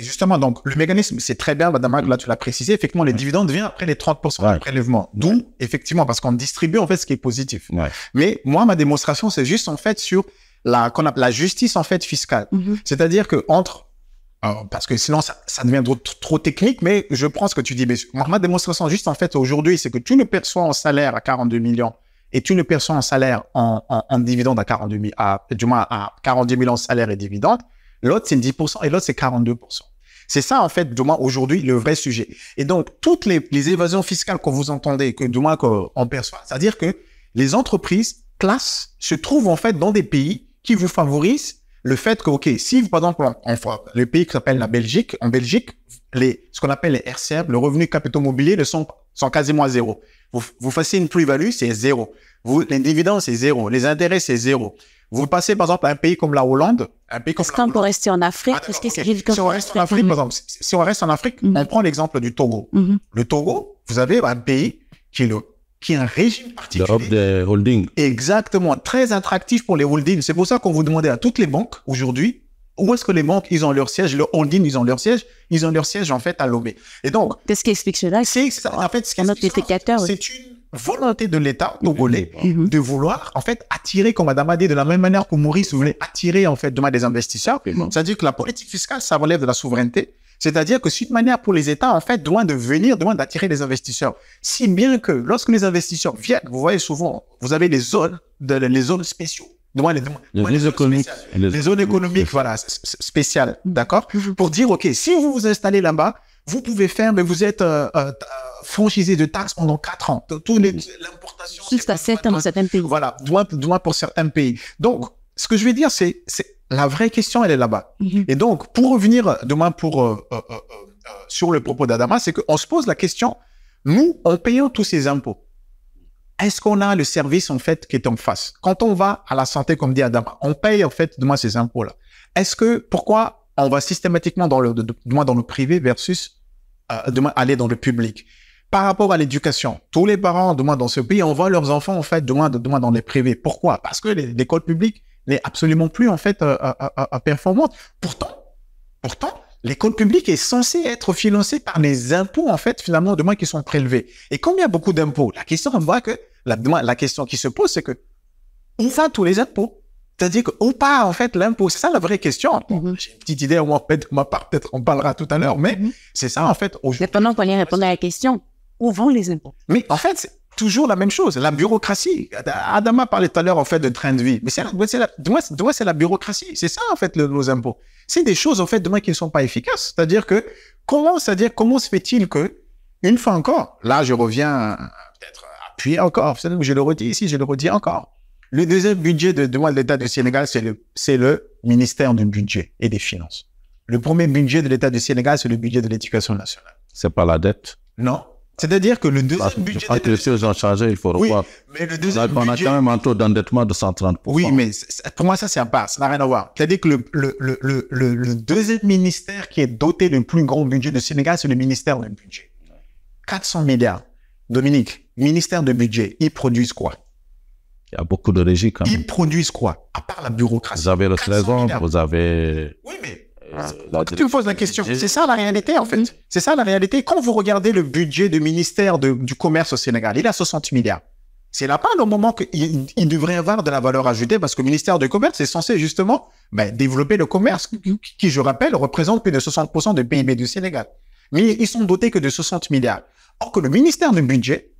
Speaker 2: justement, donc, le mécanisme, c'est très bien, madame, là, tu l'as précisé, effectivement, les dividendes viennent après les 30% de prélèvement. D'où, effectivement, parce qu'on distribue, en fait, ce qui est positif. Mais moi, ma démonstration, c'est juste, en fait, sur qu'on appelle la justice, en fait, fiscale. C'est-à-dire que parce que sinon, ça devient trop technique, mais je prends ce que tu dis. Mais ma démonstration, juste, en fait, aujourd'hui, c'est que tu le perçois en salaire à 42 millions et tu le perçois en salaire en dividende à 42 millions de salaire et dividendes. L'autre, c'est 10% et l'autre, c'est 42%. C'est ça, en fait, du moins, aujourd'hui, le vrai sujet. Et donc, toutes les évasions fiscales que vous entendez, que du moins, qu'on perçoit, c'est-à-dire que les entreprises se trouvent, en fait, dans des pays qui vous favorisent le fait que, OK, si, par exemple, le pays qui s'appelle la Belgique, en Belgique, ce qu'on appelle les RCM, le revenu capitaux mobiliers, sont quasiment à zéro. Vous fassiez une plus-value, c'est zéro. Les dividendes, c'est zéro. Les intérêts, c'est zéro. Vous passez, par exemple, à un pays comme la Hollande,
Speaker 4: Est-ce qu'on peut rester en Afrique?
Speaker 2: Si on reste en Afrique, par exemple, si on reste en Afrique, on prend l'exemple du Togo. Le Togo, vous avez un pays qui est un régime particulier.
Speaker 3: L'Europe des holdings.
Speaker 2: Exactement, très attractif pour les holdings. C'est pour ça qu'on vous demandait à toutes les banques aujourd'hui, où est-ce que les banques, ils ont leur siège, le holding, ils ont leur siège en fait à Lomé. Et donc,
Speaker 4: qu'est-ce qui explique cela?
Speaker 2: En fait, c'est une volonté de l'État togolais de vouloir en fait attirer, comme Madame a dit, de la même manière que Maurice voulait attirer en fait demain des investisseurs. C'est-à-dire que la politique fiscale, ça relève de la souveraineté. C'est-à-dire que c'est une manière pour les États, en fait, d'attirer les investisseurs. Si bien que lorsque les investisseurs viennent, vous voyez souvent, vous avez les zones spéciales. Les zones économiques, voilà, spéciales, d'accord? Pour dire, OK, si vous vous installez là-bas, vous pouvez faire, mais vous êtes franchisé de taxes pendant 4 ans. L'importation.
Speaker 4: Jusqu'à 7 ans dans certains pays.
Speaker 2: Voilà, moins pour certains pays. Donc, ce que je veux dire, c'est la vraie question, elle est là-bas. Et donc, pour revenir demain sur le propos d'Adama, c'est qu'on se pose la question, nous, en payant tous ces impôts, est-ce qu'on a le service, en fait, qui est en face? Quand on va à la santé, comme dit Adama, on paye, en fait, demain, ces impôts-là. Pourquoi on va systématiquement dans le privé versus aller dans le public? Par rapport à l'éducation, tous les parents, dans ce pays, envoient leurs enfants, en fait, dans les privés. Pourquoi? Parce que l'école publique n'est absolument plus, en fait, performante. Pourtant, l'école publique est censée être financée par les impôts, en fait, finalement, qui sont prélevés. Et comme il y a beaucoup d'impôts, la question qui se pose, c'est que où va tous les impôts? C'est-à-dire qu'on part, en fait, l'impôt. C'est ça la vraie question. Bon, j'ai une petite idée, en fait, de ma part, peut-être on parlera tout à l'heure, mais c'est ça, en fait.
Speaker 4: Mais pendant qu'on y répond à la question, où vont les impôts?
Speaker 2: Mais en fait, c'est toujours la même chose, la bureaucratie. Adama parlait tout à l'heure, en fait, de train de vie. Mais c'est la bureaucratie. C'est ça, en fait, nos impôts. C'est des choses, en fait, demain, qui ne sont pas efficaces. C'est-à-dire comment se fait-il que, une fois encore, là, je reviens peut-être appuyer encore. Je le redis ici, je le redis encore. Le deuxième budget de l'État du Sénégal, c'est le ministère du Budget et des Finances. Le premier budget de l'État du Sénégal, c'est le budget de l'Éducation nationale.
Speaker 3: C'est pas la dette.
Speaker 2: Non. C'est-à-dire que le deuxième budget...
Speaker 3: Quand les choses ont changé, il faut revoir.
Speaker 2: Mais le deuxième
Speaker 3: on a quand même un taux d'endettement de 130%.
Speaker 2: Oui, mais pour moi, ça, c'est un pas. Ça n'a rien à voir. C'est-à-dire que le deuxième ministère qui est doté du plus grand budget du Sénégal, c'est le ministère du Budget. 400 milliards. Dominique, ministère du Budget, ils produisent quoi?
Speaker 3: Il y a beaucoup de régies quand même.
Speaker 2: Ils produisent quoi? À part la bureaucratie.
Speaker 3: Vous avez le Trésor, vous avez...
Speaker 2: Oui, mais... Tu me poses la question. C'est ça la réalité, en fait. C'est ça la réalité. Quand vous regardez le budget du ministère du Commerce au Sénégal, il a 60 milliards. C'est là pas le moment qu'il devrait y avoir de la valeur ajoutée parce que le ministère du Commerce est censé justement développer le commerce qui, je rappelle, représente plus de 60% du PIB du Sénégal. Mais ils sont dotés que de 60 milliards. Or que le ministère du Budget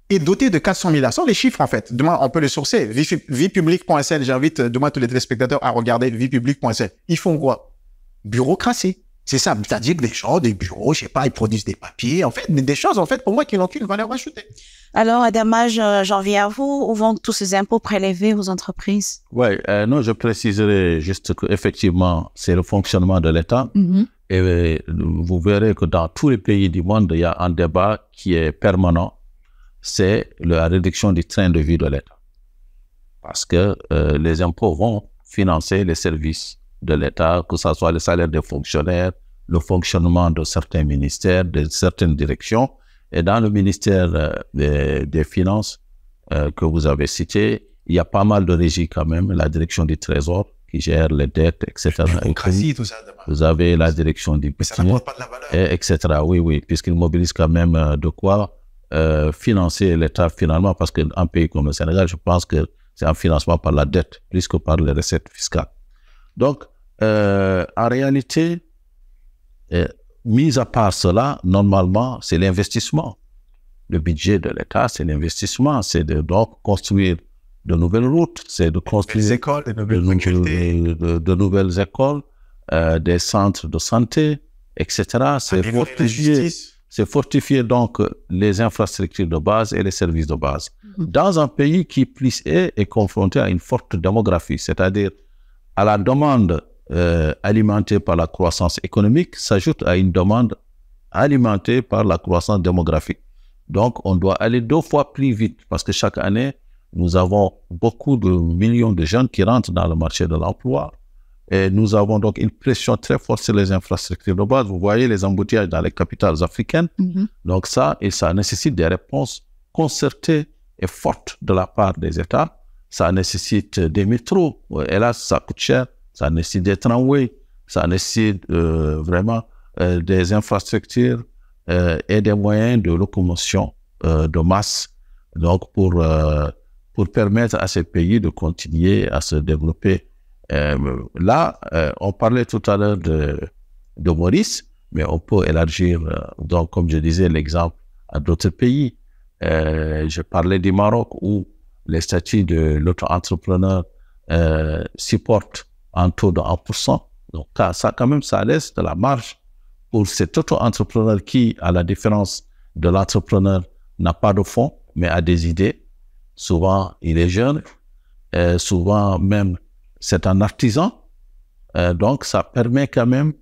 Speaker 2: est doté de 400 milliards. Ce sont les chiffres, en fait. Demain, on peut les sourcer. Viepublic.sl, j'invite demain tous les téléspectateurs à regarder viepublic.sl. Ils font quoi? Bureaucratie. C'est ça. C'est-à-dire que des gens, des bureaux, je sais pas, ils produisent des papiers. En fait, des choses, en fait, pour moi, qui n'ont aucune valeur ajoutée.
Speaker 4: Alors, Adama, j'en viens à vous. Où vont tous ces impôts prélevés aux entreprises?
Speaker 3: Oui, non, je préciserai juste qu'effectivement, c'est le fonctionnement de l'État. Et vous verrez que dans tous les pays du monde, il y a un débat qui est permanent. C'est la réduction du train de vie de l'État. Parce que les impôts vont financer les services de l'État, que ce soit le salaire des fonctionnaires, le fonctionnement de certains ministères, de certaines directions. Et dans le ministère des Finances que vous avez cité, il y a pas mal de régies quand même, la direction du Trésor qui gère les dettes, etc.
Speaker 2: Tout ça,
Speaker 3: vous avez la direction du
Speaker 2: budget, ça n'apporte pas de la valeur.
Speaker 3: Etc. Oui, puisqu'ils mobilisent quand même de quoi financer l'État finalement, parce qu'un pays comme le Sénégal, je pense que c'est un financement par la dette, plus que par les recettes fiscales. Donc, en réalité, mis à part cela, normalement, c'est l'investissement. Le budget de l'État, c'est l'investissement. C'est de donc construire de nouvelles routes, c'est de construire
Speaker 2: des écoles,
Speaker 3: de nouvelles écoles, des centres de santé, etc. C'est fortifier donc les infrastructures de base et les services de base. Dans un pays qui plus est confronté à une forte démographie, c'est-à-dire à la demande alimentée par la croissance économique s'ajoute à une demande alimentée par la croissance démographique. Donc, on doit aller 2 fois plus vite parce que chaque année, nous avons beaucoup de millions de jeunes qui rentrent dans le marché de l'emploi et nous avons donc une pression très forte sur les infrastructures de base. Vous voyez les embouteillages dans les capitales africaines. Donc ça nécessite des réponses concertées et fortes de la part des États. Ça nécessite des métros. Hélas, ça coûte cher. Ça nécessite des tramways, ça nécessite vraiment des infrastructures et des moyens de locomotion de masse, donc pour permettre à ces pays de continuer à se développer. Là, on parlait tout à l'heure de Maurice, mais on peut élargir, donc comme je disais, l'exemple à d'autres pays. Je parlais du Maroc où les statuts de l'auto-entrepreneur supportent un taux de 1%. Donc, ça, quand même, ça laisse de la marge pour cet auto-entrepreneur qui, à la différence de l'entrepreneur, n'a pas de fonds, mais a des idées. Souvent, il est jeune. Souvent, même, c'est un artisan. Donc, ça permet quand même,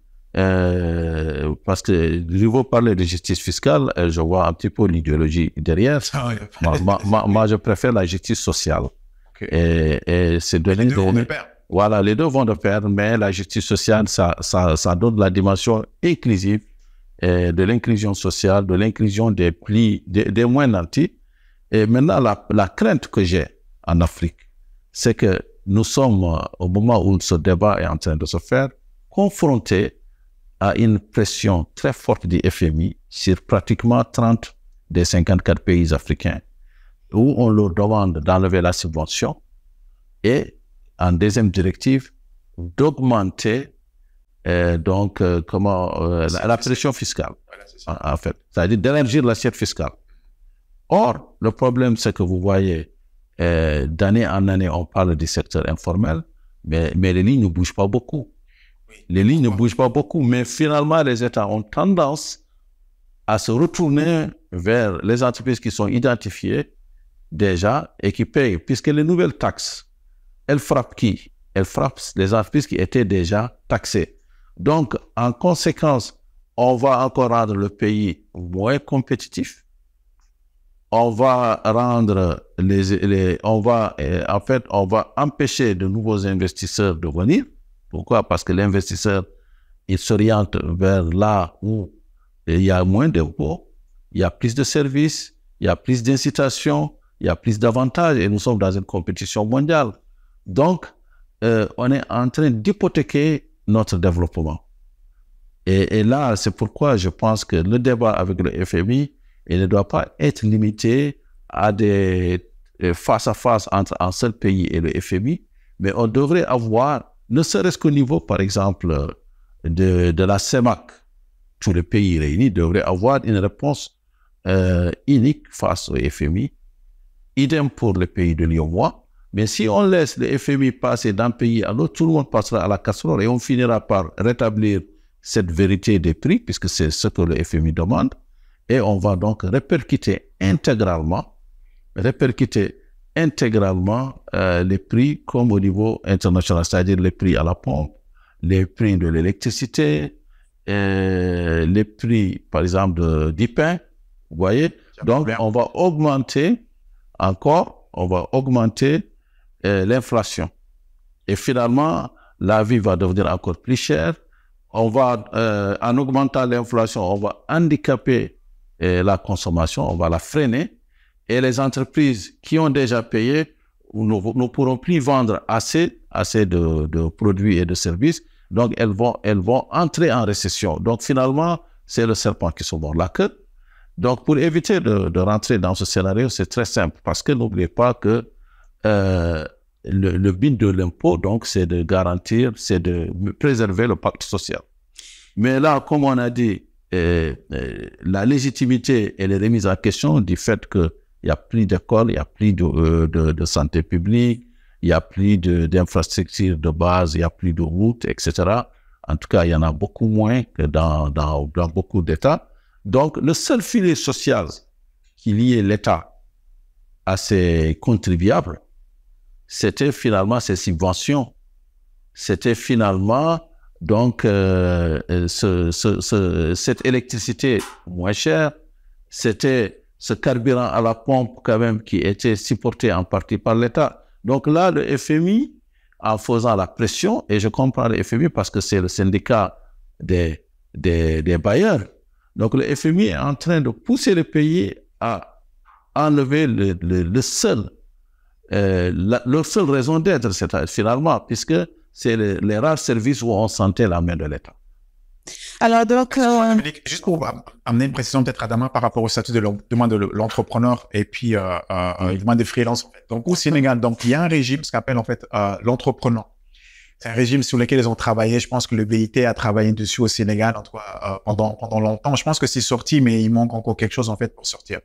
Speaker 3: parce que je veux parler de justice fiscale, je vois un petit peu l'idéologie derrière. Moi, je préfère la justice sociale. Okay. Et c'est donné... Voilà, les deux vont de pair, mais la justice sociale, ça donne la dimension inclusive, de l'inclusion sociale, de l'inclusion des moins nantis. Et maintenant, la crainte que j'ai en Afrique, c'est que nous sommes, au moment où ce débat est en train de se faire, confrontés à une pression très forte du FMI sur pratiquement 30 des 54 pays africains, où on leur demande d'enlever la subvention et en deuxième directive d'augmenter la pression fiscale, en fait, c'est-à-dire d'élargir l'assiette fiscale. Or, le problème, c'est que vous voyez, d'année en année, on parle du secteur informel, mais les lignes ne bougent pas beaucoup. Les lignes ne bougent pas beaucoup, mais finalement, les États ont tendance à se retourner vers les entreprises qui sont identifiées déjà et qui payent, puisque les nouvelles taxes, elles frappent qui? Elles frappent les entreprises qui étaient déjà taxées. Donc, en conséquence, on va encore rendre le pays moins compétitif. On va rendre on va empêcher de nouveaux investisseurs de venir. Pourquoi? Parce que l'investisseur, il s'oriente vers là où il y a moins d'impôts, il y a plus de services, il y a plus d'incitations, il y a plus d'avantages et nous sommes dans une compétition mondiale. Donc, on est en train d'hypothéquer notre développement. Et là, c'est pourquoi je pense que le débat avec le FMI, il ne doit pas être limité à des face-à-face entre un seul pays et le FMI, mais on devrait avoir, ne serait-ce qu'au niveau, par exemple, de la CEMAC, tous les pays réunis devraient avoir une réponse unique face au FMI. Idem pour les pays de l'UEMOA. Mais si on laisse le FMI passer d'un pays à l'autre, tout le monde passera à la casserole et on finira par rétablir cette vérité des prix, puisque c'est ce que le FMI demande. Et on va donc répercuter intégralement les prix comme au niveau international, c'est-à-dire les prix à la pompe, les prix de l'électricité, les prix, par exemple, du pain, vous voyez. Donc, on va augmenter l'inflation. Et finalement, la vie va devenir encore plus chère. On va, en augmentant l'inflation, on va handicaper la consommation, on va la freiner. Et les entreprises qui ont déjà payé ne pourront plus vendre assez de produits et de services. Donc, elles vont entrer en récession. Donc, finalement, c'est le serpent qui se mord la queue. Donc, pour éviter de rentrer dans ce scénario, c'est très simple. Parce que n'oubliez pas que le but de l'impôt, donc, c'est de garantir, c'est de préserver le pacte social. Mais là, comme on a dit, la légitimité, elle est remise en question du fait qu'il n'y a plus d'école, il n'y a plus de santé publique, il n'y a plus d'infrastructures de base, il n'y a plus de routes, etc. En tout cas, il y en a beaucoup moins que dans beaucoup d'États. Donc, le seul filet social qui liait l'État à ses contribuables, c'était finalement ces subventions. C'était finalement, donc, cette électricité moins chère, c'était ce carburant à la pompe quand même qui était supporté en partie par l'État. Donc là, le FMI, en faisant la pression, et je comprends le FMI parce que c'est le syndicat des bailleurs, donc le FMI est en train de pousser le pays à enlever leur seule raison d'être, c'est finalement, puisque c'est les rares services où on sentait la main de l'État.
Speaker 1: Alors donc,
Speaker 2: juste pour amener une précision peut-être Adama par rapport au statut de l'entrepreneur et puis évidemment des freelances. En fait. Donc au Sénégal, donc il y a un régime, ce qu'on appelle en fait l'entrepreneur. C'est un régime sur lequel ils ont travaillé. Je pense que le BIT a travaillé dessus au Sénégal en tout cas, pendant longtemps. Je pense que c'est sorti, mais il manque encore quelque chose en fait pour sortir.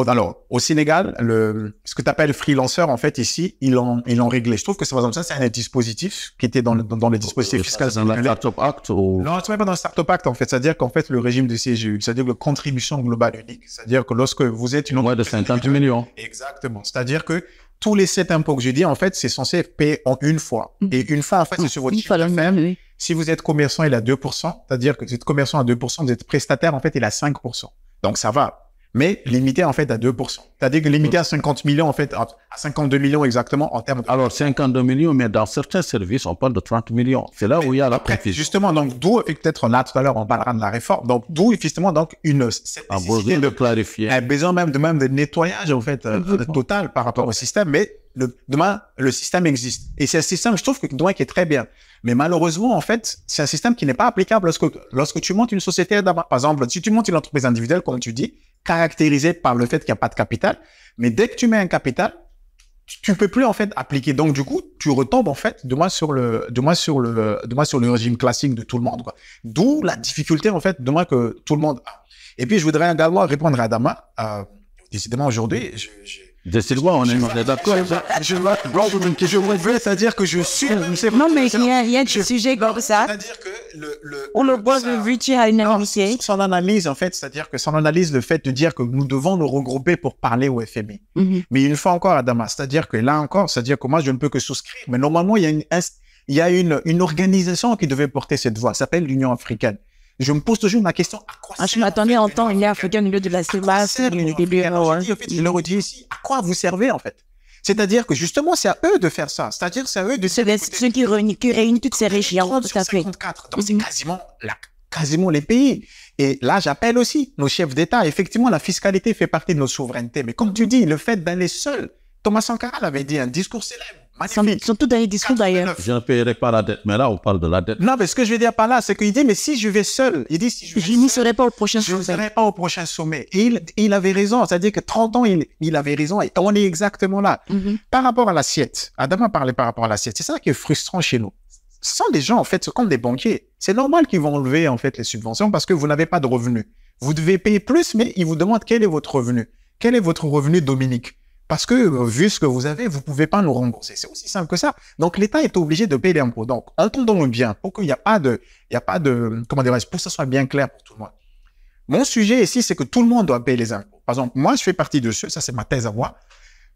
Speaker 2: Alors, au Sénégal, ce que tu appelles freelanceur, en fait, ici, ils l'ont réglé. Je trouve que c'est, par exemple, ça, c'est un dispositif qui était dans les dispositifs fiscaux.
Speaker 3: Dans la Startup Act ou...
Speaker 2: Non, c'est même pas dans le Startup Act, en fait. C'est-à-dire qu'en fait, le régime de CGU, c'est-à-dire la contribution globale unique. C'est-à-dire que lorsque vous êtes une
Speaker 3: entreprise... Moins de 50 millions.
Speaker 2: Exactement. C'est-à-dire que tous les 7 impôts que je dis, en fait, c'est censé être payé en une fois. Et une fois, en fait, c'est sur votre chiffre d'affaires. Oui. Si vous êtes commerçant, il a 2%. C'est-à-dire que si vous êtes commerçant à 2%, vous êtes prestataire, en fait, il a 5%. Donc, ça va. Mais limité en fait à 2%. C'est-à-dire que limité à 50 millions en fait, à 52 millions exactement en termes de...
Speaker 3: Alors 52 millions, mais dans certains services, on parle de 30 millions. C'est là où il y a la précision.
Speaker 2: Justement, donc d'où, peut-être là tout à l'heure on parlera de la réforme, donc d'où justement donc cette
Speaker 3: besoin de clarifier.
Speaker 2: Un besoin même de nettoyage en fait total par rapport au système, mais demain le système existe. Et c'est un système, je trouve que demain qui est très bien. Mais malheureusement, en fait, c'est un système qui n'est pas applicable lorsque tu montes une société d'abord. Par exemple, si tu montes une entreprise individuelle, comme tu dis, caractérisée par le fait qu'il n'y a pas de capital, mais dès que tu mets un capital, tu peux plus en fait appliquer. Donc du coup, tu retombes en fait de moi sur le régime classique de tout le monde, quoi. D'où la difficulté en fait de moi que tout le monde a. Et puis je voudrais également répondre à Adama. Décidément aujourd'hui,
Speaker 3: Décidément, on est d'accord.
Speaker 2: C'est-à-dire que je suis.
Speaker 1: Non, mais il y a des sujets comme ça.
Speaker 2: C'est-à-dire que
Speaker 1: On le voit de vue à une amitié.
Speaker 2: son analyse, en fait, c'est-à-dire que son analyse, le fait de dire que nous devons nous regrouper pour parler au FMI. Mais une fois encore, Adama, c'est-à-dire que là encore, c'est-à-dire que moi, je ne peux que souscrire. Mais normalement, il y a une organisation qui devait porter cette voix. Ça s'appelle l'Union africaine. Je me pose toujours la question, à quoi
Speaker 1: Je m'attendais à entendre l'Union africaine au milieu de la CEMAS.
Speaker 2: Je le redis ici, à quoi vous servez, en fait? C'est-à-dire que justement, c'est à eux de faire ça. C'est-à-dire, c'est à eux de...
Speaker 1: C'est ceux qui réunissent toutes ces régions, tout à fait.
Speaker 2: 54. Donc, c'est quasiment les pays. Et là, j'appelle aussi nos chefs d'État. Effectivement, la fiscalité fait partie de nos souverainetés. Mais comme tu dis, le fait d'aller seul, Thomas Sankara l'avait dit, un discours célèbre.
Speaker 1: Ils sont tous dans les discours d'ailleurs.
Speaker 3: Je ne paierai pas la dette, mais là, on parle de la dette.
Speaker 2: Non, mais ce que je veux dire par là, c'est qu'il dit, mais si je vais seul, il dit, si
Speaker 1: je n'y serai pas au prochain sommet.
Speaker 2: Je ne serai pas au prochain sommet. Et il avait raison. C'est-à-dire que 30 ans, il avait raison. Et on est exactement là. Par rapport à l'assiette, Adama parlait par rapport à l'assiette. C'est ça qui est frustrant chez nous. Ce sont des gens, en fait, ce sont des banquiers. C'est normal qu'ils vont enlever, en fait, les subventions parce que vous n'avez pas de revenus. Vous devez payer plus, mais ils vous demandent quel est votre revenu. Quel est votre revenu, Dominique? Parce que, vu ce que vous avez, vous pouvez pas nous rembourser. C'est aussi simple que ça. Donc, l'État est obligé de payer l'impôt. Donc, entendons-nous bien, pour qu'il n'y a pas de, comment dirais-je, pour que ça soit bien clair pour tout le monde. Mon sujet ici, c'est que tout le monde doit payer les impôts. Par exemple, moi, je fais partie de ceux, ça c'est ma thèse à moi.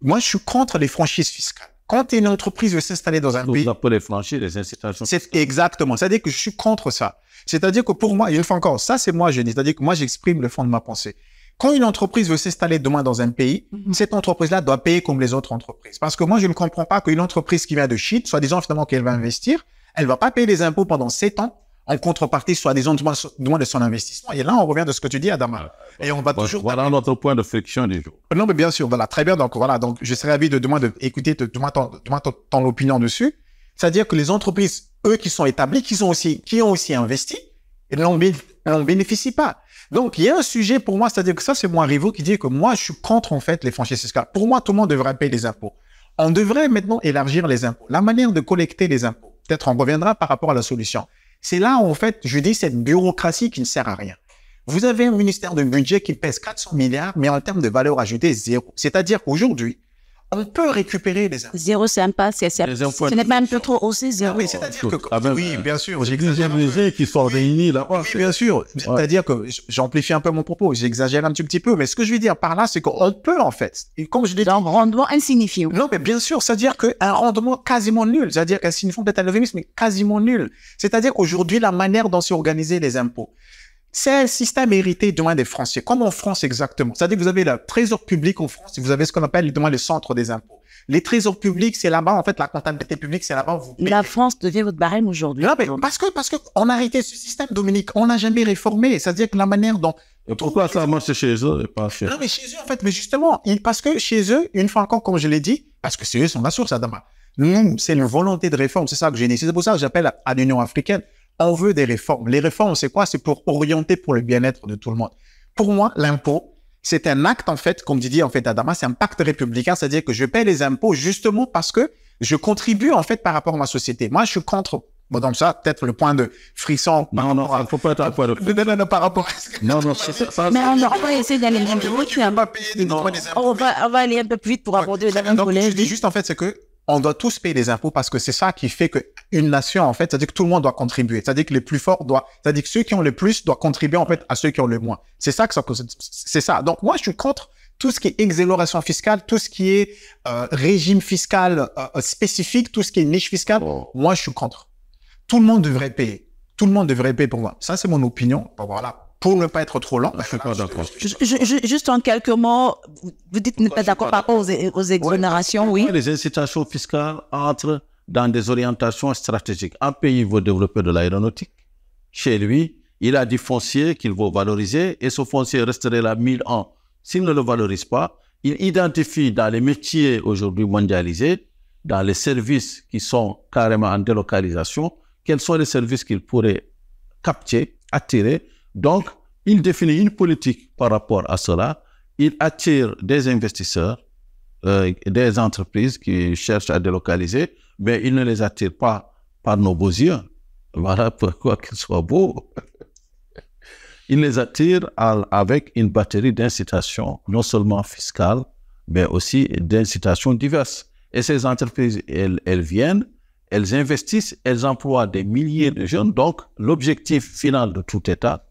Speaker 2: Moi, je suis contre les franchises fiscales. Quand une entreprise veut s'installer dans un pays...
Speaker 3: Pour les franchises, les incitations.
Speaker 2: C'est exactement. C'est-à-dire que je suis contre ça. C'est-à-dire que pour moi, une fois encore, ça c'est moi, je dis. C'est-à-dire que moi, j'exprime le fond de ma pensée. Quand une entreprise veut s'installer demain dans un pays, cette entreprise-là doit payer comme les autres entreprises. Parce que moi, je ne comprends pas qu'une entreprise qui vient de Chine, soi-disant finalement qu'elle va investir, elle va pas payer les impôts pendant 7 ans, en contrepartie, soi-disant, du moins de son investissement. Et là, on revient de ce que tu dis, Adama. Et on va toujours...
Speaker 3: Voilà notre point de friction du jour.
Speaker 2: Non, mais bien sûr, voilà, très bien. Donc, voilà. Donc, je serais ravi d'écouter ton opinion dessus. C'est-à-dire que les entreprises, eux, qui sont établies, qui ont aussi investi, et n'en bénéficient pas. Donc, il y a un sujet pour moi, c'est-à-dire que ça, c'est mon Rivo qui dit que moi, je suis contre, en fait, les franchises fiscales. Pour moi, tout le monde devrait payer les impôts. On devrait maintenant élargir les impôts. La manière de collecter les impôts, peut-être on reviendra par rapport à la solution. C'est là où, en fait, je dis cette bureaucratie qui ne sert à rien. Vous avez un ministère de budget qui pèse 400 milliards, mais en termes de valeur ajoutée, zéro. C'est-à-dire qu'aujourd'hui, on peut récupérer les impôts.
Speaker 1: Zéro, c'est un pas, ce n'est pas un peu trop haussé, zéro.
Speaker 2: Oui, c'est-à-dire que, oui, bien sûr,
Speaker 3: j'exagère qui sont réunis là-bas.
Speaker 2: Oui, bien sûr. C'est-à-dire que j'amplifie un peu mon propos, j'exagère un petit peu, mais ce que je veux dire par là, c'est qu'on peut, en fait. Et comme je l'ai dit.
Speaker 1: Un rendement insignifiant.
Speaker 2: Non, mais bien sûr, c'est-à-dire qu'un rendement quasiment nul. C'est-à-dire qu'insignifiant, peut-être un euphémisme, mais quasiment nul. C'est-à-dire qu'aujourd'hui, la manière dont sont organisés les impôts, c'est un système hérité des Français, comme en France exactement. C'est-à-dire que vous avez le trésor public en France et vous avez ce qu'on appelle le centre des impôts. Les trésors publics, c'est là-bas, en fait, la comptabilité publique, c'est là-bas.
Speaker 1: La France devient votre barème aujourd'hui.
Speaker 2: Non, mais parce que on a arrêté ce système, Dominique. On n'a jamais réformé. C'est-à-dire que la manière dont...
Speaker 3: Et pourquoi ça marche chez eux et pas chez...
Speaker 2: Non, mais chez eux, en fait, mais justement, parce que chez eux, une fois encore, comme je l'ai dit, parce que c'est eux sont la source, Adama. Nous, c'est une volonté de réforme. C'est ça que j'ai dit. C'est pour ça que j'appelle à l'Union africaine. On veut des réformes. Les réformes, c'est quoi? C'est pour orienter pour le bien-être de tout le monde. Pour moi, l'impôt, c'est un acte, en fait, comme dit en fait Adama, c'est un pacte républicain, c'est-à-dire que je paie les impôts justement parce que je contribue, en fait, par rapport à ma société. Moi, je suis contre, bon, donc ça, peut-être le point de frisson.
Speaker 3: Non, il ne faut pas être à point de...
Speaker 2: Non, par rapport à ce que...
Speaker 3: Non, c'est ça.
Speaker 1: Mais on va essayer d'aller un peu plus vite. On va aller un peu plus vite pour aborder la même collège.
Speaker 2: Donc, je dis juste, en fait, c'est que on doit tous payer les impôts parce que c'est ça qui fait qu'une nation, en fait, c'est-à-dire que tout le monde doit contribuer. C'est-à-dire que les plus forts c'est-à-dire que ceux qui ont le plus doivent contribuer, en fait, à ceux qui ont le moins. C'est ça c'est ça. Donc, moi, je suis contre tout ce qui est exonération fiscale, tout ce qui est régime fiscal spécifique, tout ce qui est niche fiscale. Moi, je suis contre. Tout le monde devrait payer. Tout le monde devrait payer pour moi. Ça, c'est mon opinion. Bon, voilà. Pour ne pas être trop lent.
Speaker 3: Je suis pas d'accord.
Speaker 1: Juste en quelques mots, vous dites que vous n'êtes pas d'accord par rapport aux exonérations, oui.
Speaker 3: Les incitations fiscales entrent dans des orientations stratégiques. Un pays veut développer de l'aéronautique. Chez lui, il a du foncier qu'il veut valoriser et ce foncier resterait là 1000 ans. S'il ne le valorise pas, il identifie dans les métiers aujourd'hui mondialisés, dans les services qui sont carrément en délocalisation, quels sont les services qu'il pourrait capter, attirer. Donc, il définit une politique par rapport à cela. Il attire des investisseurs des entreprises qui cherchent à délocaliser, mais ils ne les attirent pas par nos beaux yeux. Voilà pourquoi qu'ils soient beaux. Ils les attirent avec une batterie d'incitations, non seulement fiscales, mais aussi d'incitations diverses. Et ces entreprises, elles viennent, elles investissent, elles emploient des milliers de jeunes. Donc, l'objectif final de tout État,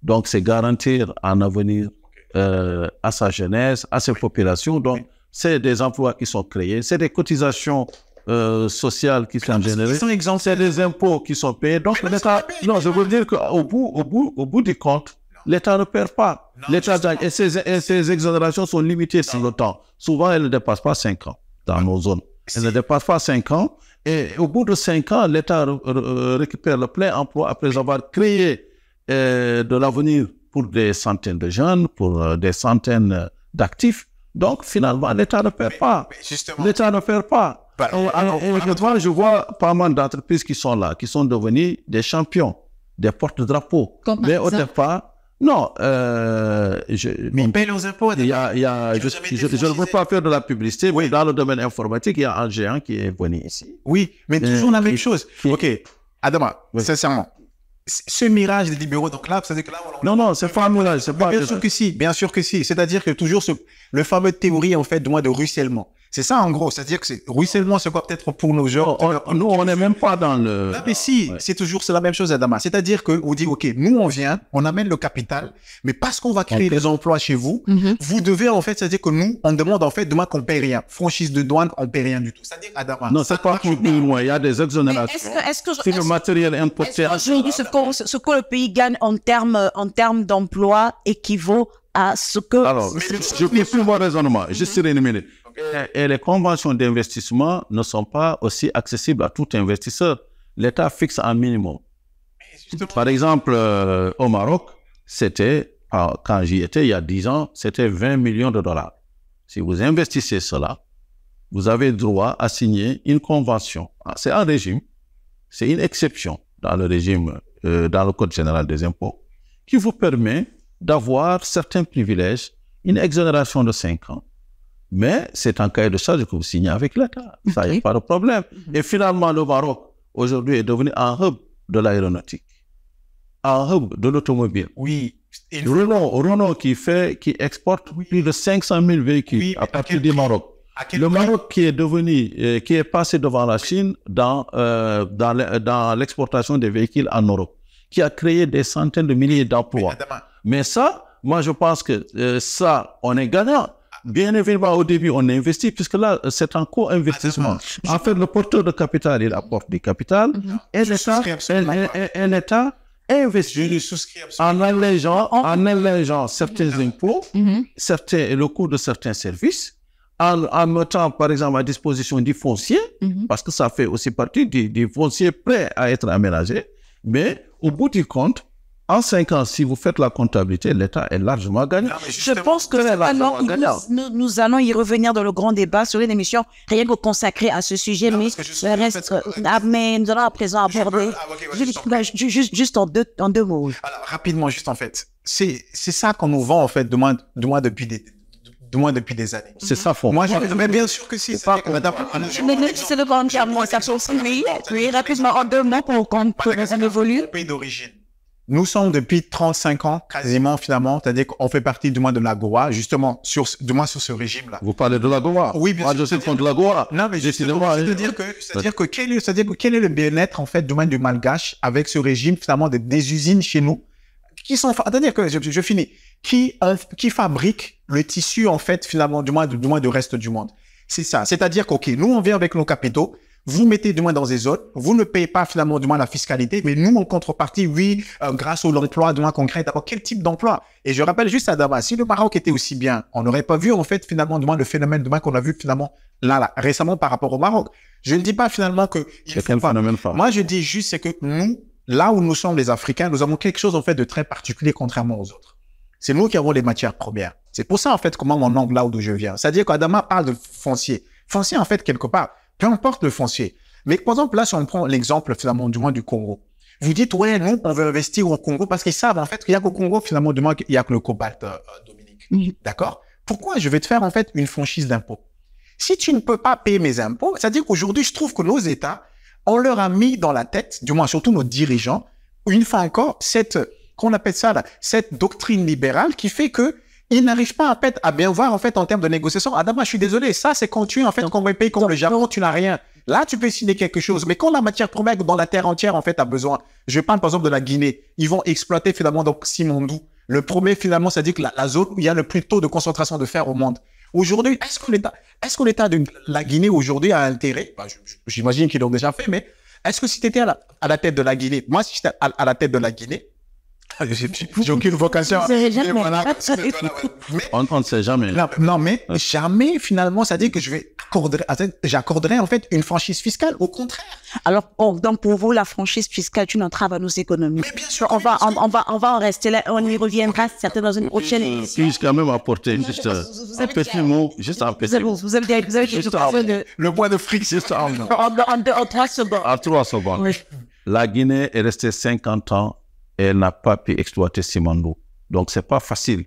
Speaker 3: donc, c'est garantir un avenir à sa jeunesse, à ses populations. Donc, c'est des emplois qui sont créés, c'est des cotisations sociales qui sont générées, c'est des impôts qui sont payés. Donc, l'État, non, je veux dire qu'au bout du compte, l'État ne perd pas. L'État gagne. Et ces exonérations sont limitées sur le temps. Souvent, elles ne dépassent pas 5 ans dans nos zones. Elles ne dépassent pas 5 ans. Et au bout de 5 ans, l'État récupère le plein emploi après avoir créé de l'avenir pour des centaines de jeunes, pour des centaines d'actifs. Donc, finalement, l'État ne perd pas. L'État ne perd pas. Je vois pas mal d'entreprises qui sont là, qui sont devenues des champions, des porte-drapeaux. Mais au départ, non.
Speaker 2: Mais ils payent leurs impôts.
Speaker 3: Je ne veux pas faire de la publicité, mais dans le domaine informatique, il y a un géant qui est venu ici.
Speaker 2: Oui, mais toujours la même chose. OK, Adama, sincèrement, ce mirage des libéraux, donc là, c'est-à-dire que là,
Speaker 3: non, c'est pas un mirage, c'est pas.
Speaker 2: Bien sûr que si. C'est-à-dire que toujours le fameux théorie, en fait, de ruissellement. C'est ça, en gros. C'est-à-dire que ruissellement, c'est quoi peut-être pour nos gens?
Speaker 3: Nous, on n'est même pas dans le...
Speaker 2: Mais si, c'est toujours la même chose, Adama. C'est-à-dire qu'on dit, OK, nous, on vient, on amène le capital, mais parce qu'on va créer des emplois chez vous, vous devez, en fait, c'est-à-dire que nous, on demande, en fait, qu'on paye rien. Franchise de douane, on paye rien du tout. C'est-à-dire, Adama.
Speaker 3: Non, c'est pas pour nous, il y a des exonérations. C'est le matériel importé.
Speaker 4: Aujourd'hui, ce que le pays gagne en termes d'emploi équivaut à ce que...
Speaker 3: Alors, je poursuis mon raisonnement. Juste une minute. Et les conventions d'investissement ne sont pas aussi accessibles à tout investisseur. L'État fixe un minimum. Par exemple, au Maroc, c'était, quand j'y étais il y a 10 ans, c'était 20 millions de dollars. Si vous investissez cela, vous avez droit à signer une convention. C'est un régime, c'est une exception dans le régime, dans le Code général des impôts, qui vous permet d'avoir certains privilèges, une exonération de 5 ans. Mais c'est un cahier de charge que vous signez avec l'État. Ça, il n'y a pas de problème. Et finalement, le Maroc, aujourd'hui, est devenu un hub de l'aéronautique, un hub de l'automobile.
Speaker 2: Oui.
Speaker 3: Renault qui exporte plus de 500 000 véhicules à partir du Maroc. Le Maroc qui est passé devant la Chine dans l'exportation des véhicules en Europe, qui a créé des centaines de milliers d'emplois. Mais ça, moi, je pense que ça, on est gagnant. Bien évidemment, au début, on investit, puisque là, c'est un co-investissement. En fait, le porteur de capital, il apporte du capital, et l'État investit en allégeant certains impôts, le coût de certains services, en mettant, par exemple, à disposition du foncier, parce que ça fait aussi partie du foncier prêt à être aménagé. Mais au bout du compte, en 5 ans, si vous faites la comptabilité, l'État est largement gagnant.
Speaker 4: Je pense que nous allons y revenir dans le grand débat sur une émission rien que consacrée à ce sujet, mais nous allons à présent aborder juste en deux mots.
Speaker 2: Alors, rapidement, juste en fait, c'est ça qu'on nous vend en fait, de moins depuis des années.
Speaker 3: C'est ça, fond.
Speaker 2: Moi, mais bien sûr que si.
Speaker 4: C'est le grand diamant, ça se oui, rapidement en 2 mots pour qu'on évolue.
Speaker 2: Pays d'origine. Nous sommes depuis 35 ans, quasiment, finalement, c'est-à-dire qu'on fait partie, du moins, de l'AGOA, justement, sur ce régime-là.
Speaker 3: Vous parlez de l'AGOA?
Speaker 2: Oui, bien sûr.
Speaker 3: Moi, je sais contre l'AGOA.
Speaker 2: Non, mais c'est-à-dire que quel est le bien-être, en fait, du malgache avec ce régime, finalement, des usines chez nous, qui sont, c'est-à-dire que, je finis, qui fabriquent le tissu, en fait, finalement, du moins, du reste du monde. C'est ça. C'est-à-dire que, OK, nous, on vient avec nos capitaux, vous mettez du moins dans des zones, vous ne payez pas finalement du moins la fiscalité, mais nous en contrepartie, oui, grâce au emploi du moins concret, d'abord quel type d'emploi? Et je rappelle juste à Dama, si le Maroc était aussi bien, on n'aurait pas vu en fait finalement du moins le phénomène du moins qu'on a vu finalement là récemment par rapport au Maroc. Je ne dis pas finalement que moi je dis juste c'est que nous, là où nous sommes les Africains, nous avons quelque chose en fait de très particulier contrairement aux autres. C'est nous qui avons les matières premières. C'est pour ça en fait comment mon angle là d'où je viens. C'est-à-dire qu'Adama parle de foncier. Foncier en fait quelque part. Peu importe le foncier. Mais par exemple, là, si on prend l'exemple finalement du moins du Congo, vous dites, ouais, nous, on veut investir au Congo parce qu'ils savent en fait qu'il y a qu'au Congo, finalement, du moins, il y a que le cobalt, Dominique. D'accord? Pourquoi je vais te faire en fait une franchise d'impôt? Si tu ne peux pas payer mes impôts, c'est-à-dire qu'aujourd'hui, je trouve que nos États, on leur a mis dans la tête, du moins surtout nos dirigeants, une fois encore, qu'on appelle ça là, cette doctrine libérale qui fait que ils n'arrivent pas à bien voir en fait en termes de négociation. Adama, je suis désolé, ça c'est quand tu en fait qu'on va payer comme le Japon, tu n'as rien. Là, tu peux signer quelque chose, mais quand la matière première dans la terre entière en fait a besoin. Je parle par exemple de la Guinée, ils vont exploiter finalement donc Simandou. Le premier finalement, c'est-à-dire que la zone où il y a le plus tôt de concentration de fer au monde. Aujourd'hui, est-ce que l'État de la Guinée aujourd'hui a intérêt, j'imagine qu'ils l'ont déjà fait, mais est-ce que si tu étais à la tête de la Guinée, moi si j'étais à la tête de la Guinée, j'ai aucune vocation.
Speaker 3: On ne sait jamais.
Speaker 2: Non, mais jamais finalement, ça dit que j'accorderais en fait une franchise fiscale. Au contraire.
Speaker 4: Alors, donc pour vous, la franchise fiscale, tu n'entraves à nos économies.
Speaker 2: Mais bien sûr.
Speaker 4: On va en rester là. On y reviendra certainement dans une prochaine émission.
Speaker 3: Puis quand même apporter juste un petit mot, juste un petit mot.
Speaker 4: Vous avez
Speaker 2: le point de fric,
Speaker 3: juste
Speaker 4: en 3 secondes.
Speaker 3: En 3 secondes. Oui. La Guinée est restée 50 ans. Et elle n'a pas pu exploiter Simandou. Donc, c'est pas facile.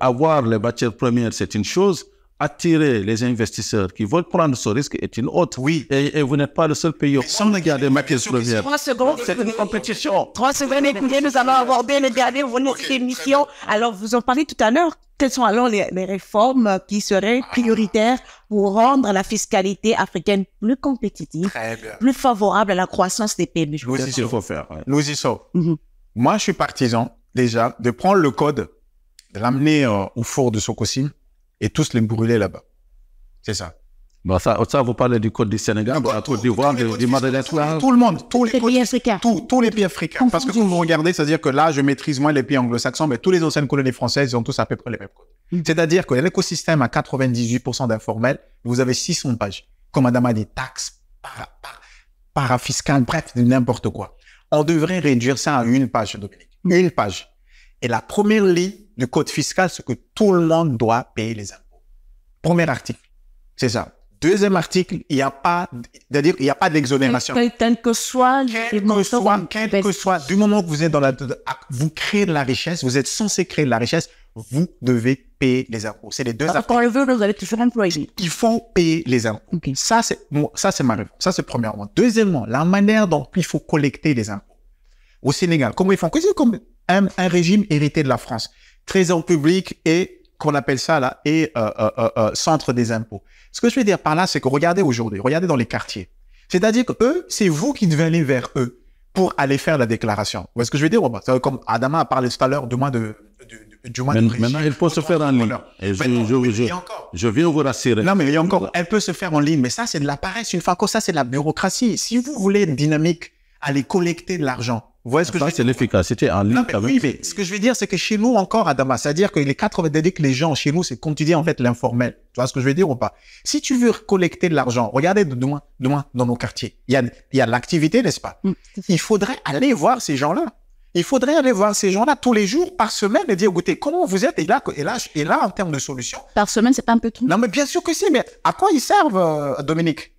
Speaker 3: Avoir les matières premières, c'est une chose. Attirer les investisseurs qui veulent prendre ce risque est une autre.
Speaker 2: Oui.
Speaker 3: Et vous n'êtes pas le seul pays sans regarder les matières premières.
Speaker 4: 3 secondes.
Speaker 3: C'est une compétition.
Speaker 4: 3 secondes. Écoutez, nous allons aborder le dernier volet de cette émission. Alors, vous en parlez tout à l'heure. Quelles sont alors les réformes qui seraient prioritaires pour rendre la fiscalité africaine plus compétitive, plus favorable à la croissance des PME?
Speaker 3: Nous y sommes.
Speaker 2: Nous y sommes. Moi, je suis partisan, déjà, de prendre le code, de l'amener au fort de Sococim et tous les brûler là-bas. C'est ça.
Speaker 3: Bon, ça, vous parlez du code du Sénégal, de la Côte d'Ivoire, du Madeleine.
Speaker 2: Tout le monde, tous les
Speaker 4: pays africains.
Speaker 2: Tous les pays africains. Parce que quand vous regardez, c'est-à-dire que là, je maîtrise moins les pays anglo-saxons, mais tous les anciennes colonies françaises, ils ont tous à peu près les mêmes codes. C'est-à-dire que l'écosystème a 98% d'informel, vous avez 600 pages. Comme Madame a dit, taxes, parafiscales, bref, n'importe quoi. On devrait réduire ça à 1 page, Dominique. 1 page. Et la première ligne du code fiscal, c'est que tout le monde doit payer les impôts. Premier article. C'est ça. Deuxième article, il n'y a pas d'exonération.
Speaker 4: Quel que soit,
Speaker 2: du moment que vous êtes vous créez de la richesse, vous êtes censé créer de la richesse, vous devez payer les impôts. C'est les deux articles.
Speaker 4: Quand on le veut, vous allez toujours employer.
Speaker 2: Il faut payer les impôts. Okay. Ça, c'est ma réponse. Ça, c'est premièrement. Deuxièmement, la manière dont il faut collecter les impôts. Au Sénégal, comment ils font? C'est comme un régime hérité de la France. Trésor public et, qu'on appelle ça là, et centre des impôts. Ce que je veux dire par là, c'est que regardez aujourd'hui, regardez dans les quartiers. C'est-à-dire que eux, c'est vous qui devez aller vers eux pour aller faire la déclaration. Vous voyez ce que je veux dire? Comme Adama a parlé tout à l'heure, du mois de
Speaker 3: maintenant, il faut se faire en ligne. Et je viens vous rassurer.
Speaker 2: Non, mais il y a encore, elle peut se faire en ligne, mais ça, c'est de la paresse. Une fois que ça, c'est de la bureaucratie. Si vous voulez être dynamique, allez collecter de l'argent. Vous voyez ce que je veux dire?
Speaker 3: C'est l'efficacité en ligne.
Speaker 2: Non, mais oui, mais ce que je veux dire, c'est que chez nous encore, Adama, c'est-à-dire que les 90 que les gens chez nous, c'est comme tu dis, en fait, l'informel. Tu vois ce que je veux dire ou pas? Si tu veux collecter de l'argent, regardez de loin dans nos quartiers. Il y a l'activité, n'est-ce pas? Il faudrait aller voir ces gens-là. Il faudrait aller voir ces gens-là tous les jours, par semaine, et dire, écoutez, comment vous êtes? Et là, en termes de solutions.
Speaker 4: Par semaine, c'est pas un peu trop?
Speaker 2: Non, mais bien sûr que si, mais à quoi ils servent, Dominique?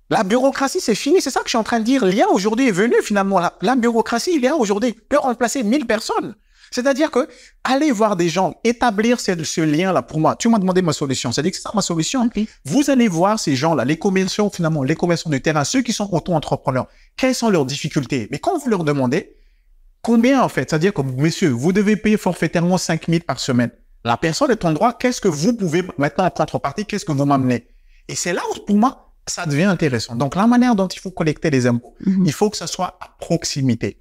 Speaker 2: La bureaucratie, c'est fini. C'est ça que je suis en train de dire. L'IA aujourd'hui est venu finalement. La bureaucratie, l'IA aujourd'hui peut remplacer 1000 personnes. C'est-à-dire que aller voir des gens, établir ce lien-là pour moi. Tu m'as demandé ma solution. C'est-à-dire que c'est ça ma solution. Okay. Vous allez voir ces gens-là, les commerçants finalement, les commerçants du terrain, ceux qui sont auto-entrepreneurs. Quelles sont leurs difficultés? Mais quand vous leur demandez combien en fait, c'est-à-dire que messieurs, vous devez payer forfaitairement 5000 par semaine. La personne est en droit. Qu'est-ce que vous pouvez maintenant en contrepartie? Qu'est-ce que vous m'amenez? Et c'est là où pour moi ça devient intéressant. Donc, la manière dont il faut collecter les impôts, il faut que ça soit à proximité.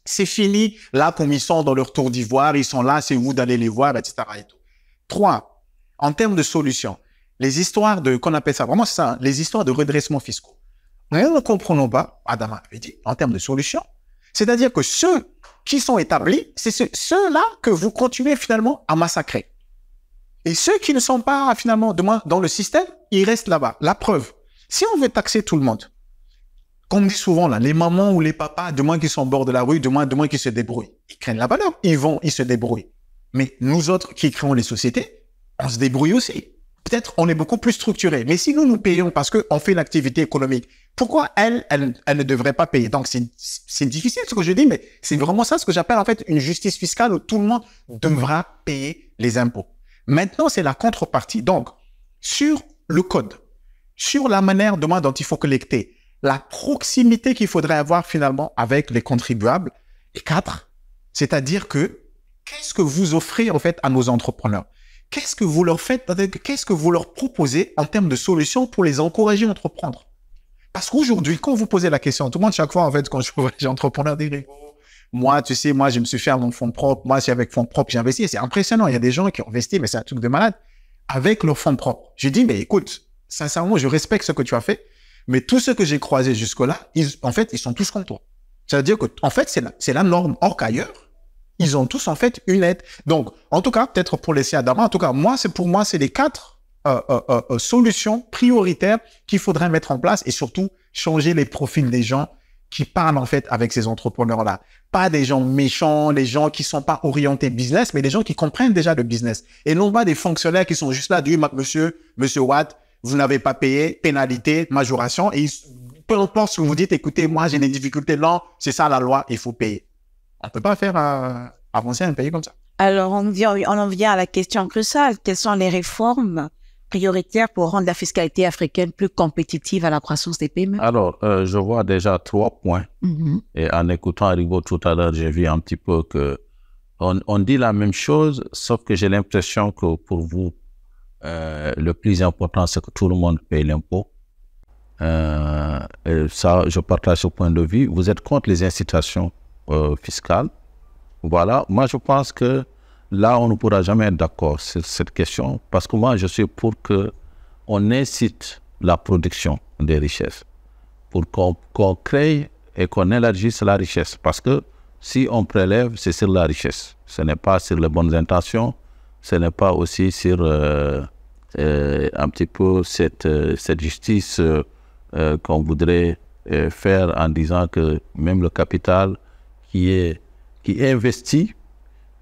Speaker 2: C'est fini, là, comme ils sont dans leur tour d'ivoire, ils sont là, c'est vous d'aller les voir, etc. et tout. 3, en termes de solutions, les histoires qu'on appelle ça, vraiment c'est ça, hein, les histoires de redressement fiscaux. Nous ne comprenons pas, Adama avait dit, en termes de solutions. C'est-à-dire que ceux qui sont établis, c'est ceux-là que vous continuez finalement à massacrer. Et ceux qui ne sont pas finalement dans le système, ils restent là-bas. La preuve. Si on veut taxer tout le monde, comme on dit souvent là, les mamans ou les papas, du moins qu'ils sont au bord de la rue, du moins qu'ils se débrouillent. Ils craignent la valeur, ils se débrouillent. Mais nous autres qui créons les sociétés, on se débrouille aussi. Peut-être on est beaucoup plus structurés. Mais si nous payons parce qu'on fait une activité économique, pourquoi elle ne devrait pas payer? Donc c'est difficile ce que je dis, mais c'est vraiment ça ce que j'appelle en fait une justice fiscale où tout le monde devra payer les impôts. Maintenant, c'est la contrepartie. Donc, sur le code, sur la manière dont il faut collecter, la proximité qu'il faudrait avoir finalement avec les contribuables. Et 4, c'est-à-dire que qu'est-ce que vous offrez en fait à nos entrepreneurs? Qu'est-ce que vous leur faites? Qu'est-ce que vous leur proposez en termes de solutions pour les encourager à entreprendre? Parce qu'aujourd'hui, quand vous posez la question, tout le monde, chaque fois, en fait, quand je vois les entrepreneurs, dit, moi, tu sais, moi, je me suis fait mon fonds propre. Moi, c'est avec fonds propres, j'ai investi. C'est impressionnant. Il y a des gens qui ont investi, mais c'est un truc de malade, avec leurs fonds propres. Je dis, mais écoute, sincèrement, je respecte ce que tu as fait, mais tous ceux que j'ai croisés jusque-là, en fait, ils sont tous comme toi. C'est-à-dire que, en fait, c'est la norme. Or qu'ailleurs, ils ont tous, en fait, une aide. Donc, en tout cas, peut-être pour laisser Adama, en tout cas, pour moi, c'est les 4 solutions prioritaires qu'il faudrait mettre en place et surtout changer les profils des gens qui parlent en fait avec ces entrepreneurs-là. Pas des gens méchants, des gens qui sont pas orientés business, mais des gens qui comprennent déjà le business. Et non pas des fonctionnaires qui sont juste là, du monsieur Watt, vous n'avez pas payé, pénalité, majoration. Et peu importe ce que vous dites, écoutez, moi j'ai des difficultés, non, c'est ça la loi, il faut payer. On peut pas faire avancer un pays comme ça.
Speaker 4: Alors on en vient à la question cruciale. Quelles sont les réformes prioritaires pour rendre la fiscalité africaine plus compétitive à la croissance des PME?
Speaker 3: Alors, je vois déjà 3 points. Et en écoutant Aribo tout à l'heure, j'ai vu un petit peu que on dit la même chose, sauf que j'ai l'impression que pour vous, le plus important, c'est que tout le monde paye l'impôt. Et ça, je partage ce point de vue. Vous êtes contre les incitations fiscales. Voilà. Moi, je pense que là, on ne pourra jamais être d'accord sur cette question parce que moi, je suis pour qu'on incite la production des richesses, pour qu'on crée et qu'on élargisse la richesse. Parce que si on prélève, c'est sur la richesse. Ce n'est pas sur les bonnes intentions, ce n'est pas aussi sur un petit peu cette justice qu'on voudrait faire en disant que même le capital qui investit,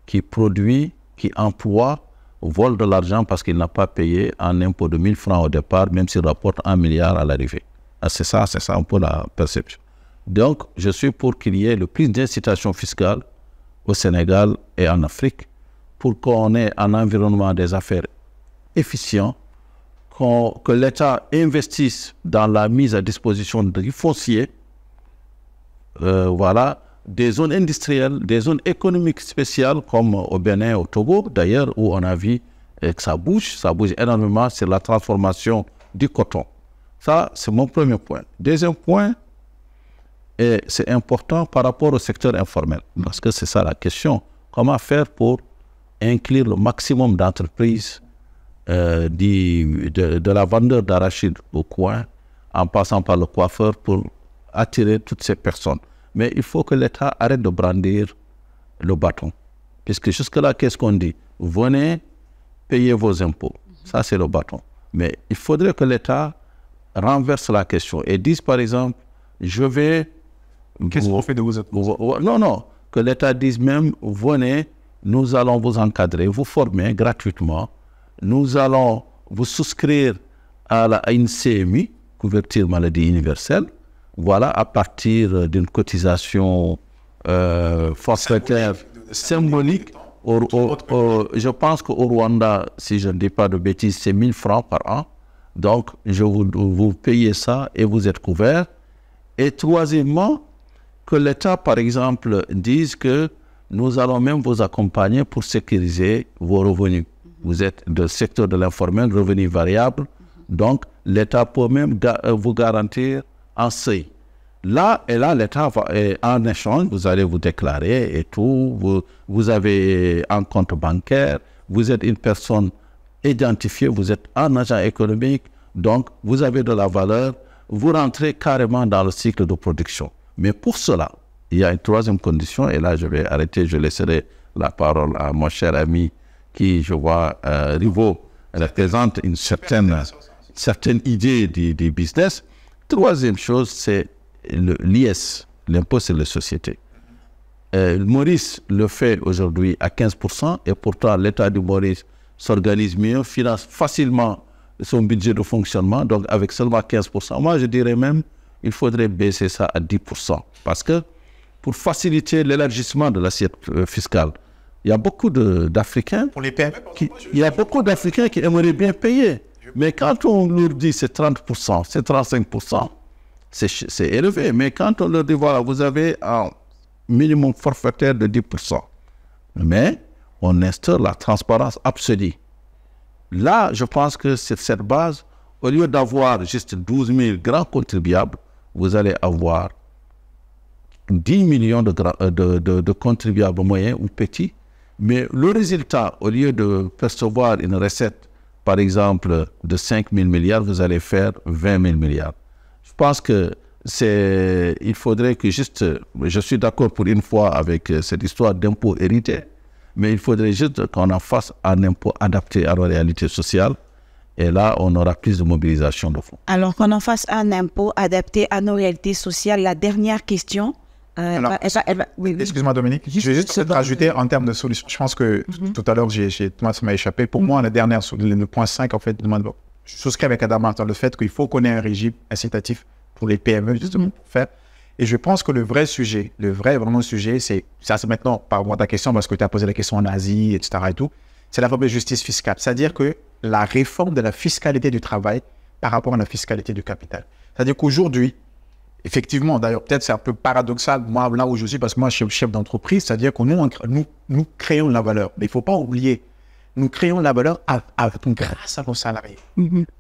Speaker 3: qui produit, qui emploie, vole de l'argent parce qu'il n'a pas payé un impôt de 1000 francs au départ, même s'il rapporte 1 milliard à l'arrivée. C'est ça un peu la perception. Donc, je suis pour qu'il y ait le plus d'incitation fiscale au Sénégal et en Afrique pour qu'on ait un environnement des affaires efficient, que l'État investisse dans la mise à disposition du foncier, voilà, des zones industrielles, des zones économiques spéciales comme au Bénin, au Togo, d'ailleurs, où on a vu que ça bouge énormément sur la transformation du coton. Ça, c'est mon premier point. Deuxième point, et c'est important par rapport au secteur informel, parce que c'est ça la question. Comment faire pour inclure le maximum d'entreprises de la vendeur d'arachide au coin, en passant par le coiffeur, pour attirer toutes ces personnes. Mais il faut que l'État arrête de brandir le bâton. Puisque jusque-là, qu'est-ce qu'on dit? Venez payer vos impôts. Ça, c'est le bâton. Mais il faudrait que l'État renverse la question et dise, par exemple, je vais...
Speaker 2: Qu'est-ce qu'on fait de vos impôts?
Speaker 3: Non. Que l'État dise même, venez, nous allons vous encadrer, vous former gratuitement. Nous allons vous souscrire à une CMU, couverture maladie universelle. Voilà, à partir d'une cotisation forfaitaire symbolique. Je pense qu'au Rwanda, si je ne dis pas de bêtises, c'est 1000 francs par an. Donc, vous payez ça et vous êtes couvert. Et troisièmement, que l'État, par exemple, dise que nous allons même vous accompagner pour sécuriser vos revenus. Vous êtes dans le secteur de l'informel, revenus variables. Donc, l'État peut même vous garantir un seuil. Là, l'État va, en échange, vous allez vous déclarer et tout. Vous avez un compte bancaire. Vous êtes une personne identifiée. Vous êtes un agent économique. Donc, vous avez de la valeur. Vous rentrez carrément dans le cycle de production. Mais pour cela, il y a une troisième condition. Et là, je vais arrêter. Je laisserai la parole à mon cher ami qui, je vois, Rivo, représente une certaine idée du business. Troisième chose, c'est l'IS, l'impôt sur les sociétés. Maurice le fait aujourd'hui à 15% et pourtant l'État du Maurice s'organise mieux, finance facilement son budget de fonctionnement, donc avec seulement 15%. Moi, je dirais même il faudrait baisser ça à 10%. Parce que pour faciliter l'élargissement de l'assiette fiscale, il y a beaucoup d'Africains
Speaker 2: pour les PME,
Speaker 3: il y a beaucoup d'Africains qui aimeraient bien payer. Mais quand on leur dit c'est 30%, c'est 35%, c'est élevé. Mais quand on leur dit, voilà, vous avez un minimum forfaitaire de 10%, mais on instaure la transparence absolue. Là, je pense que sur cette base, au lieu d'avoir juste 12 000 grands contribuables, vous allez avoir 10 millions de contribuables moyens ou petits. Mais le résultat, au lieu de percevoir une recette, par exemple, de 5 000 milliards, vous allez faire 20 000 milliards. Je pense que il faudrait que juste, je suis d'accord pour une fois avec cette histoire d'impôt hérité, mais il faudrait juste qu'on en fasse un impôt adapté à la réalité sociale. Et là, on aura plus de mobilisation de fonds.
Speaker 4: Alors qu'on en fasse un impôt adapté à nos réalités sociales. La dernière question.
Speaker 2: Excuse-moi Dominique, je vais juste rajouter en termes de solutions. Je pense que tout à l'heure, ça m'a échappé. Pour moi, le point 5, en fait, je souscris avec Adama dans le fait qu'il faut qu'on ait un régime incitatif pour les PME, justement, pour faire. Et je pense que le vrai sujet, c'est maintenant, par rapport à ta question, parce que tu as posé la question en Asie, etc. et tout, c'est la fameuse justice fiscale. C'est-à-dire que la réforme de la fiscalité du travail par rapport à la fiscalité du capital. C'est-à-dire qu'aujourd'hui, effectivement, d'ailleurs, peut-être c'est un peu paradoxal, moi, là où je suis, parce que moi, je suis chef d'entreprise, c'est-à-dire que nous créons la valeur. Mais il ne faut pas oublier, nous créons la valeur grâce à nos salariés.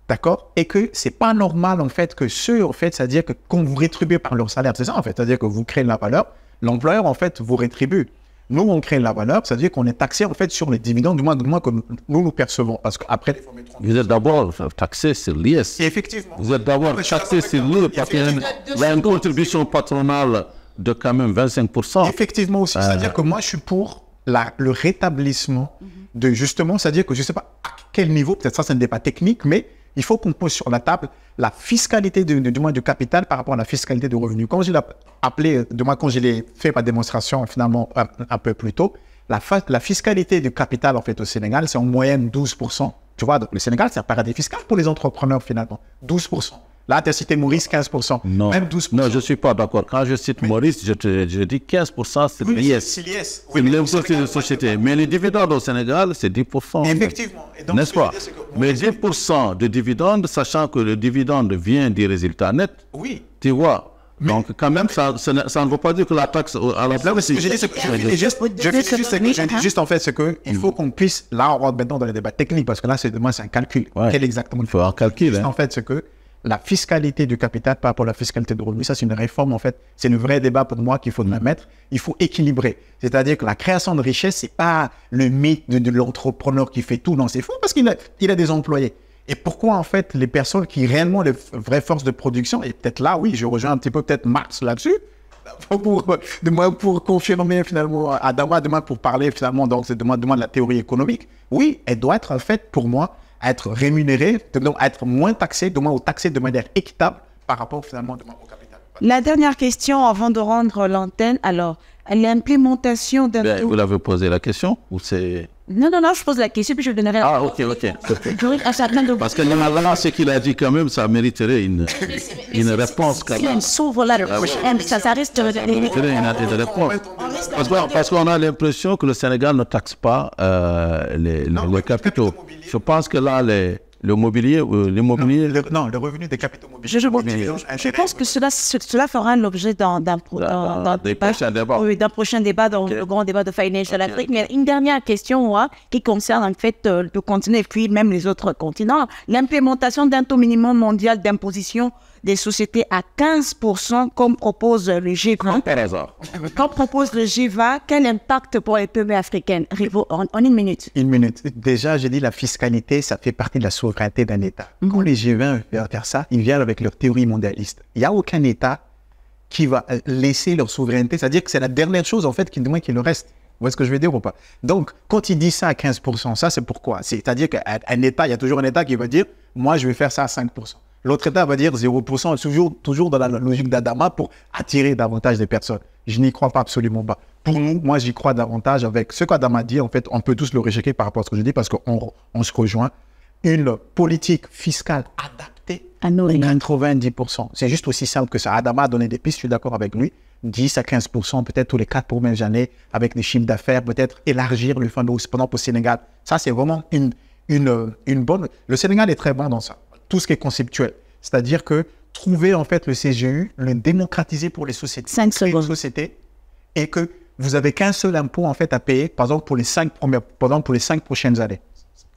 Speaker 2: D'accord? Et que ce n'est pas normal, en fait, que ceux, en fait, c'est-à-dire que quand vous rétribuez par leur salaire, c'est ça, en fait, c'est-à-dire que vous créez la valeur, l'employeur, en fait, vous rétribue. Nous, on crée la valeur, c'est-à-dire qu'on est taxé, en fait, sur les dividendes, du moins que nous percevons. Parce qu'après,
Speaker 3: vous êtes d'abord taxé sur l'IS.
Speaker 2: Effectivement.
Speaker 3: Vous êtes d'abord taxé sur l'IS parce qu'il y a une contribution patronale de quand même 25%.
Speaker 2: Effectivement aussi. C'est-à-dire que moi, je suis pour le rétablissement de justement, c'est-à-dire que je ne sais pas à quel niveau, peut-être ça, c'est un débat technique, mais il faut qu'on pose sur la table la fiscalité du moins du capital par rapport à la fiscalité du revenu. Quand je l'ai appelé, quand je l'ai fait ma démonstration finalement un peu plus tôt, la fiscalité du capital en fait au Sénégal, c'est en moyenne 12%. Tu vois, donc le Sénégal, c'est un paradis fiscal pour les entrepreneurs finalement. 12%. Là, tu as cité Maurice, 15%.
Speaker 3: Non,
Speaker 2: même 12%.
Speaker 3: Non, je ne suis pas d'accord. Quand je cite Maurice, je dis 15%, c'est l'IS.
Speaker 2: C'est l'IS.
Speaker 3: Oui, l'impôt de société. Mais les dividendes au Sénégal, c'est 10%.
Speaker 2: Effectivement.
Speaker 3: N'est-ce pas? Mais 10% de dividendes, sachant que le dividende vient des résultats nets,
Speaker 2: oui.
Speaker 3: Tu vois. Donc, quand même, ça ne veut pas dire que la taxe à la place...
Speaker 2: Je dis juste en fait, c'est qu'il faut qu'on puisse, là, on rentre maintenant dans les débats techniques, parce que là, c'est un calcul.
Speaker 3: Ouais.
Speaker 2: Quel exactement?
Speaker 3: Il faut un calcul.
Speaker 2: En fait, c'est que la fiscalité du capital par rapport à la fiscalité de revenu, ça, c'est une réforme, en fait. C'est un vrai débat pour moi qu'il faut mettre. Il faut équilibrer. C'est-à-dire que la création de richesse, c'est pas le mythe de l'entrepreneur qui fait tout. Non, c'est faux parce qu'il a des employés. Et pourquoi, en fait, les personnes qui réellement les vraies forces de production, et peut-être là, oui, je rejoins un petit peu peut-être Marx là-dessus, pour confirmer finalement Adama, demain pour parler finalement donc c'est demain de la théorie économique. Oui, elle doit être en fait pour moi être rémunérée, donc être moins taxée, ou taxée de manière équitable par rapport finalement au capital.
Speaker 4: La dernière question avant de rendre l'antenne, alors l'implémentation d'un...
Speaker 3: Vous l'avez posé la question ou c'est...
Speaker 4: Non, je pose la question puis je donnerai...
Speaker 3: Ah, ok. Parce que là, ce qu'il a dit quand même, ça mériterait une réponse quand même.
Speaker 4: S'ouvre là, ça reste...
Speaker 3: Une réponse. Parce qu'on a l'impression que le Sénégal ne taxe pas les capitaux. Je pense que là, le mobilier, l'immobilier...
Speaker 2: le revenu des capitaux mobiliers.
Speaker 4: Je pense que cela fera l'objet d'un prochain débat dans le grand débat de Financial Afrique. Mais une dernière question qui concerne en fait le continent et puis même les autres continents. L'implémentation d'un taux minimum mondial d'imposition des sociétés à 15% comme propose le G20. Comme propose le G20, quel impact pour les PME africaines? Rivo, en une minute.
Speaker 2: Une minute. Déjà, j'ai dit la fiscalité, ça fait partie de la souveraineté d'un État. Quand les G20 veulent faire ça, ils viennent avec leur théorie mondialiste. Il n'y a aucun État qui va laisser leur souveraineté. C'est-à-dire que c'est la dernière chose, en fait, qui demande qu'il le reste. Vous voyez ce que je veux dire ou pas? Donc, quand il dit ça à 15%, ça, c'est pourquoi? C'est-à-dire qu'un État, il y a toujours un État qui va dire, moi, je vais faire ça à 5%. L'autre État va dire 0%, toujours dans la logique d'Adama pour attirer davantage de personnes. Je n'y crois pas absolument pas. Pour nous, moi, j'y crois davantage avec ce qu'Adama dit. En fait, on peut tous le rejeter par rapport à ce que je dis parce qu'on se rejoint. Une politique fiscale adaptée à 90%. C'est juste aussi simple que ça. Adama a donné des pistes, je suis d'accord avec lui. 10 à 15%, peut-être tous les 4 premières années, avec des chiffres d'affaires, peut-être élargir le fonds cependant pour le Sénégal. Ça, c'est vraiment une bonne... Le Sénégal est très bon dans ça, tout ce qui est conceptuel. C'est-à-dire que trouver en fait le CGU, le démocratiser pour les sociétés.
Speaker 4: 5 secondes.
Speaker 2: Sociétés, et que vous n'avez qu'un seul impôt en fait à payer, par exemple pour les 5 prochaines années.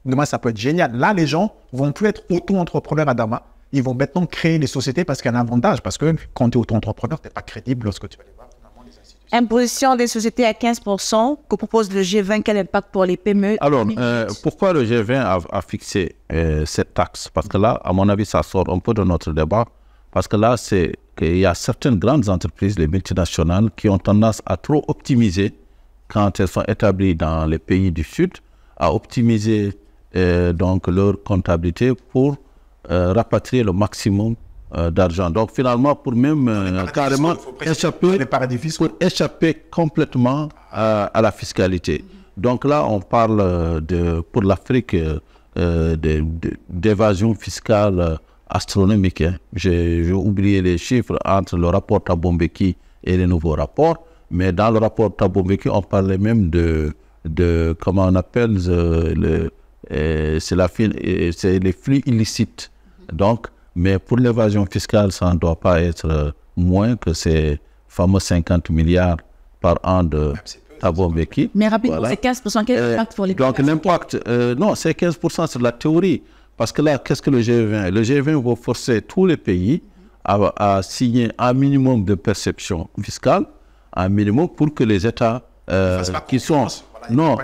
Speaker 2: Demain, ça peut être génial. Là, les gens vont plus être auto-entrepreneurs à Dama. Ils vont maintenant créer des sociétés parce qu'il y a un avantage. Parce que quand tu es auto-entrepreneur, tu n'es pas crédible lorsque tu vas les voir.
Speaker 4: Imposition des sociétés à 15%, que propose le G20, quel impact pour les PME?
Speaker 3: Alors, pourquoi le G20 a fixé cette taxe? Parce que là, à mon avis, ça sort un peu de notre débat. Parce que là, c'est qu'il y a certaines grandes entreprises, les multinationales, qui ont tendance à trop optimiser quand elles sont établies dans les pays du Sud, à optimiser donc leur comptabilité pour rapatrier le maximum d'argent. Donc finalement, pour même carrément échapper complètement à la fiscalité. Donc là, on parle pour l'Afrique d'évasion fiscale astronomique. Hein. J'ai oublié les chiffres entre le rapport Thabo Mbeki et les nouveaux rapports, mais dans le rapport Thabo Mbeki, on parlait même de comment on appelle c'est les flux illicites. Donc, mais pour l'évasion fiscale, ça ne doit pas être moins que ces fameux 50 milliards par an de Thabo Mbeki.
Speaker 4: Mais rapidement, voilà. C'est 15%. Quel impact pour les pays?
Speaker 3: Donc l'impact, non, c'est 15%, c'est de la théorie. Parce que là, qu'est-ce que le G20? Le G20 va forcer tous les pays à signer un minimum de perception fiscale, un minimum pour que les États qui sont... Non,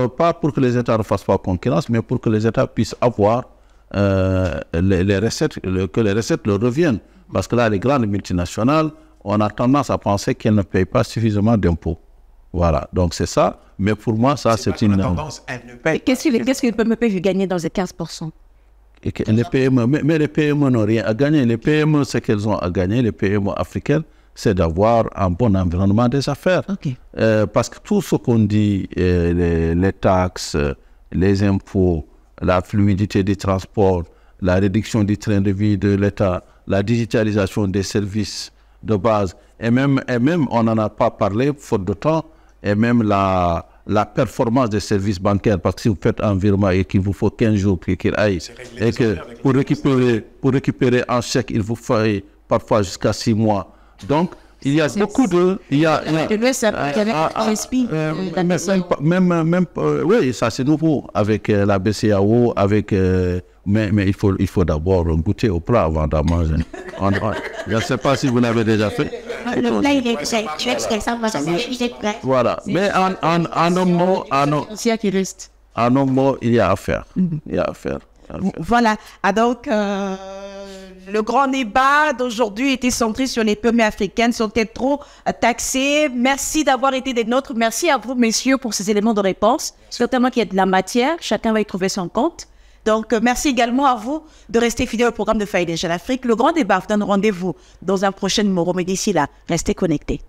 Speaker 3: pas pour que les États ne fassent pas concurrence, mais pour que les États puissent avoir les recettes, que les recettes leur reviennent. Parce que là, les grandes multinationales, on a tendance à penser qu'elles ne payent pas suffisamment d'impôts. Voilà, donc c'est ça. Mais pour moi, ça, c'est une tendance.
Speaker 4: Qu'est-ce que les PME peuvent gagner dans ces 15%?
Speaker 3: Les PME, mais les PME n'ont rien à gagner. Les PME, ce qu'elles ont à gagner, les PME africaines, c'est d'avoir un bon environnement des affaires.
Speaker 4: Okay.
Speaker 3: Parce que tout ce qu'on dit, les taxes, les impôts, la fluidité des transports, la réduction du train de vie de l'État, la digitalisation des services de base, et même on n'en a pas parlé, faute de temps, et même la performance des services bancaires, parce que si vous faites un virement et qu'il vous faut 15 jours pour qu'il aille, et que pour récupérer un chèque, il vous faut parfois jusqu'à 6 mois. Donc, il y a beaucoup de... Oui, ça c'est nouveau avec la BCAO, mais il faut d'abord goûter au plat avant d'en manger. Je ne sais pas si vous l'avez déjà fait. Voilà, mais en un mot, il y a à faire.
Speaker 1: Voilà, donc... le grand débat d'aujourd'hui était centré sur les PME africaines. Sont-elles trop taxées? Merci d'avoir été des nôtres. Merci à vous, messieurs, pour ces éléments de réponse. Certainement qu'il y a de la matière. Chacun va y trouver son compte. Donc, merci également à vous de rester fidèles au programme de Financial Afrique. Le grand débat vous donne rendez-vous dans un prochain numéro. Mais d'ici là, restez connectés.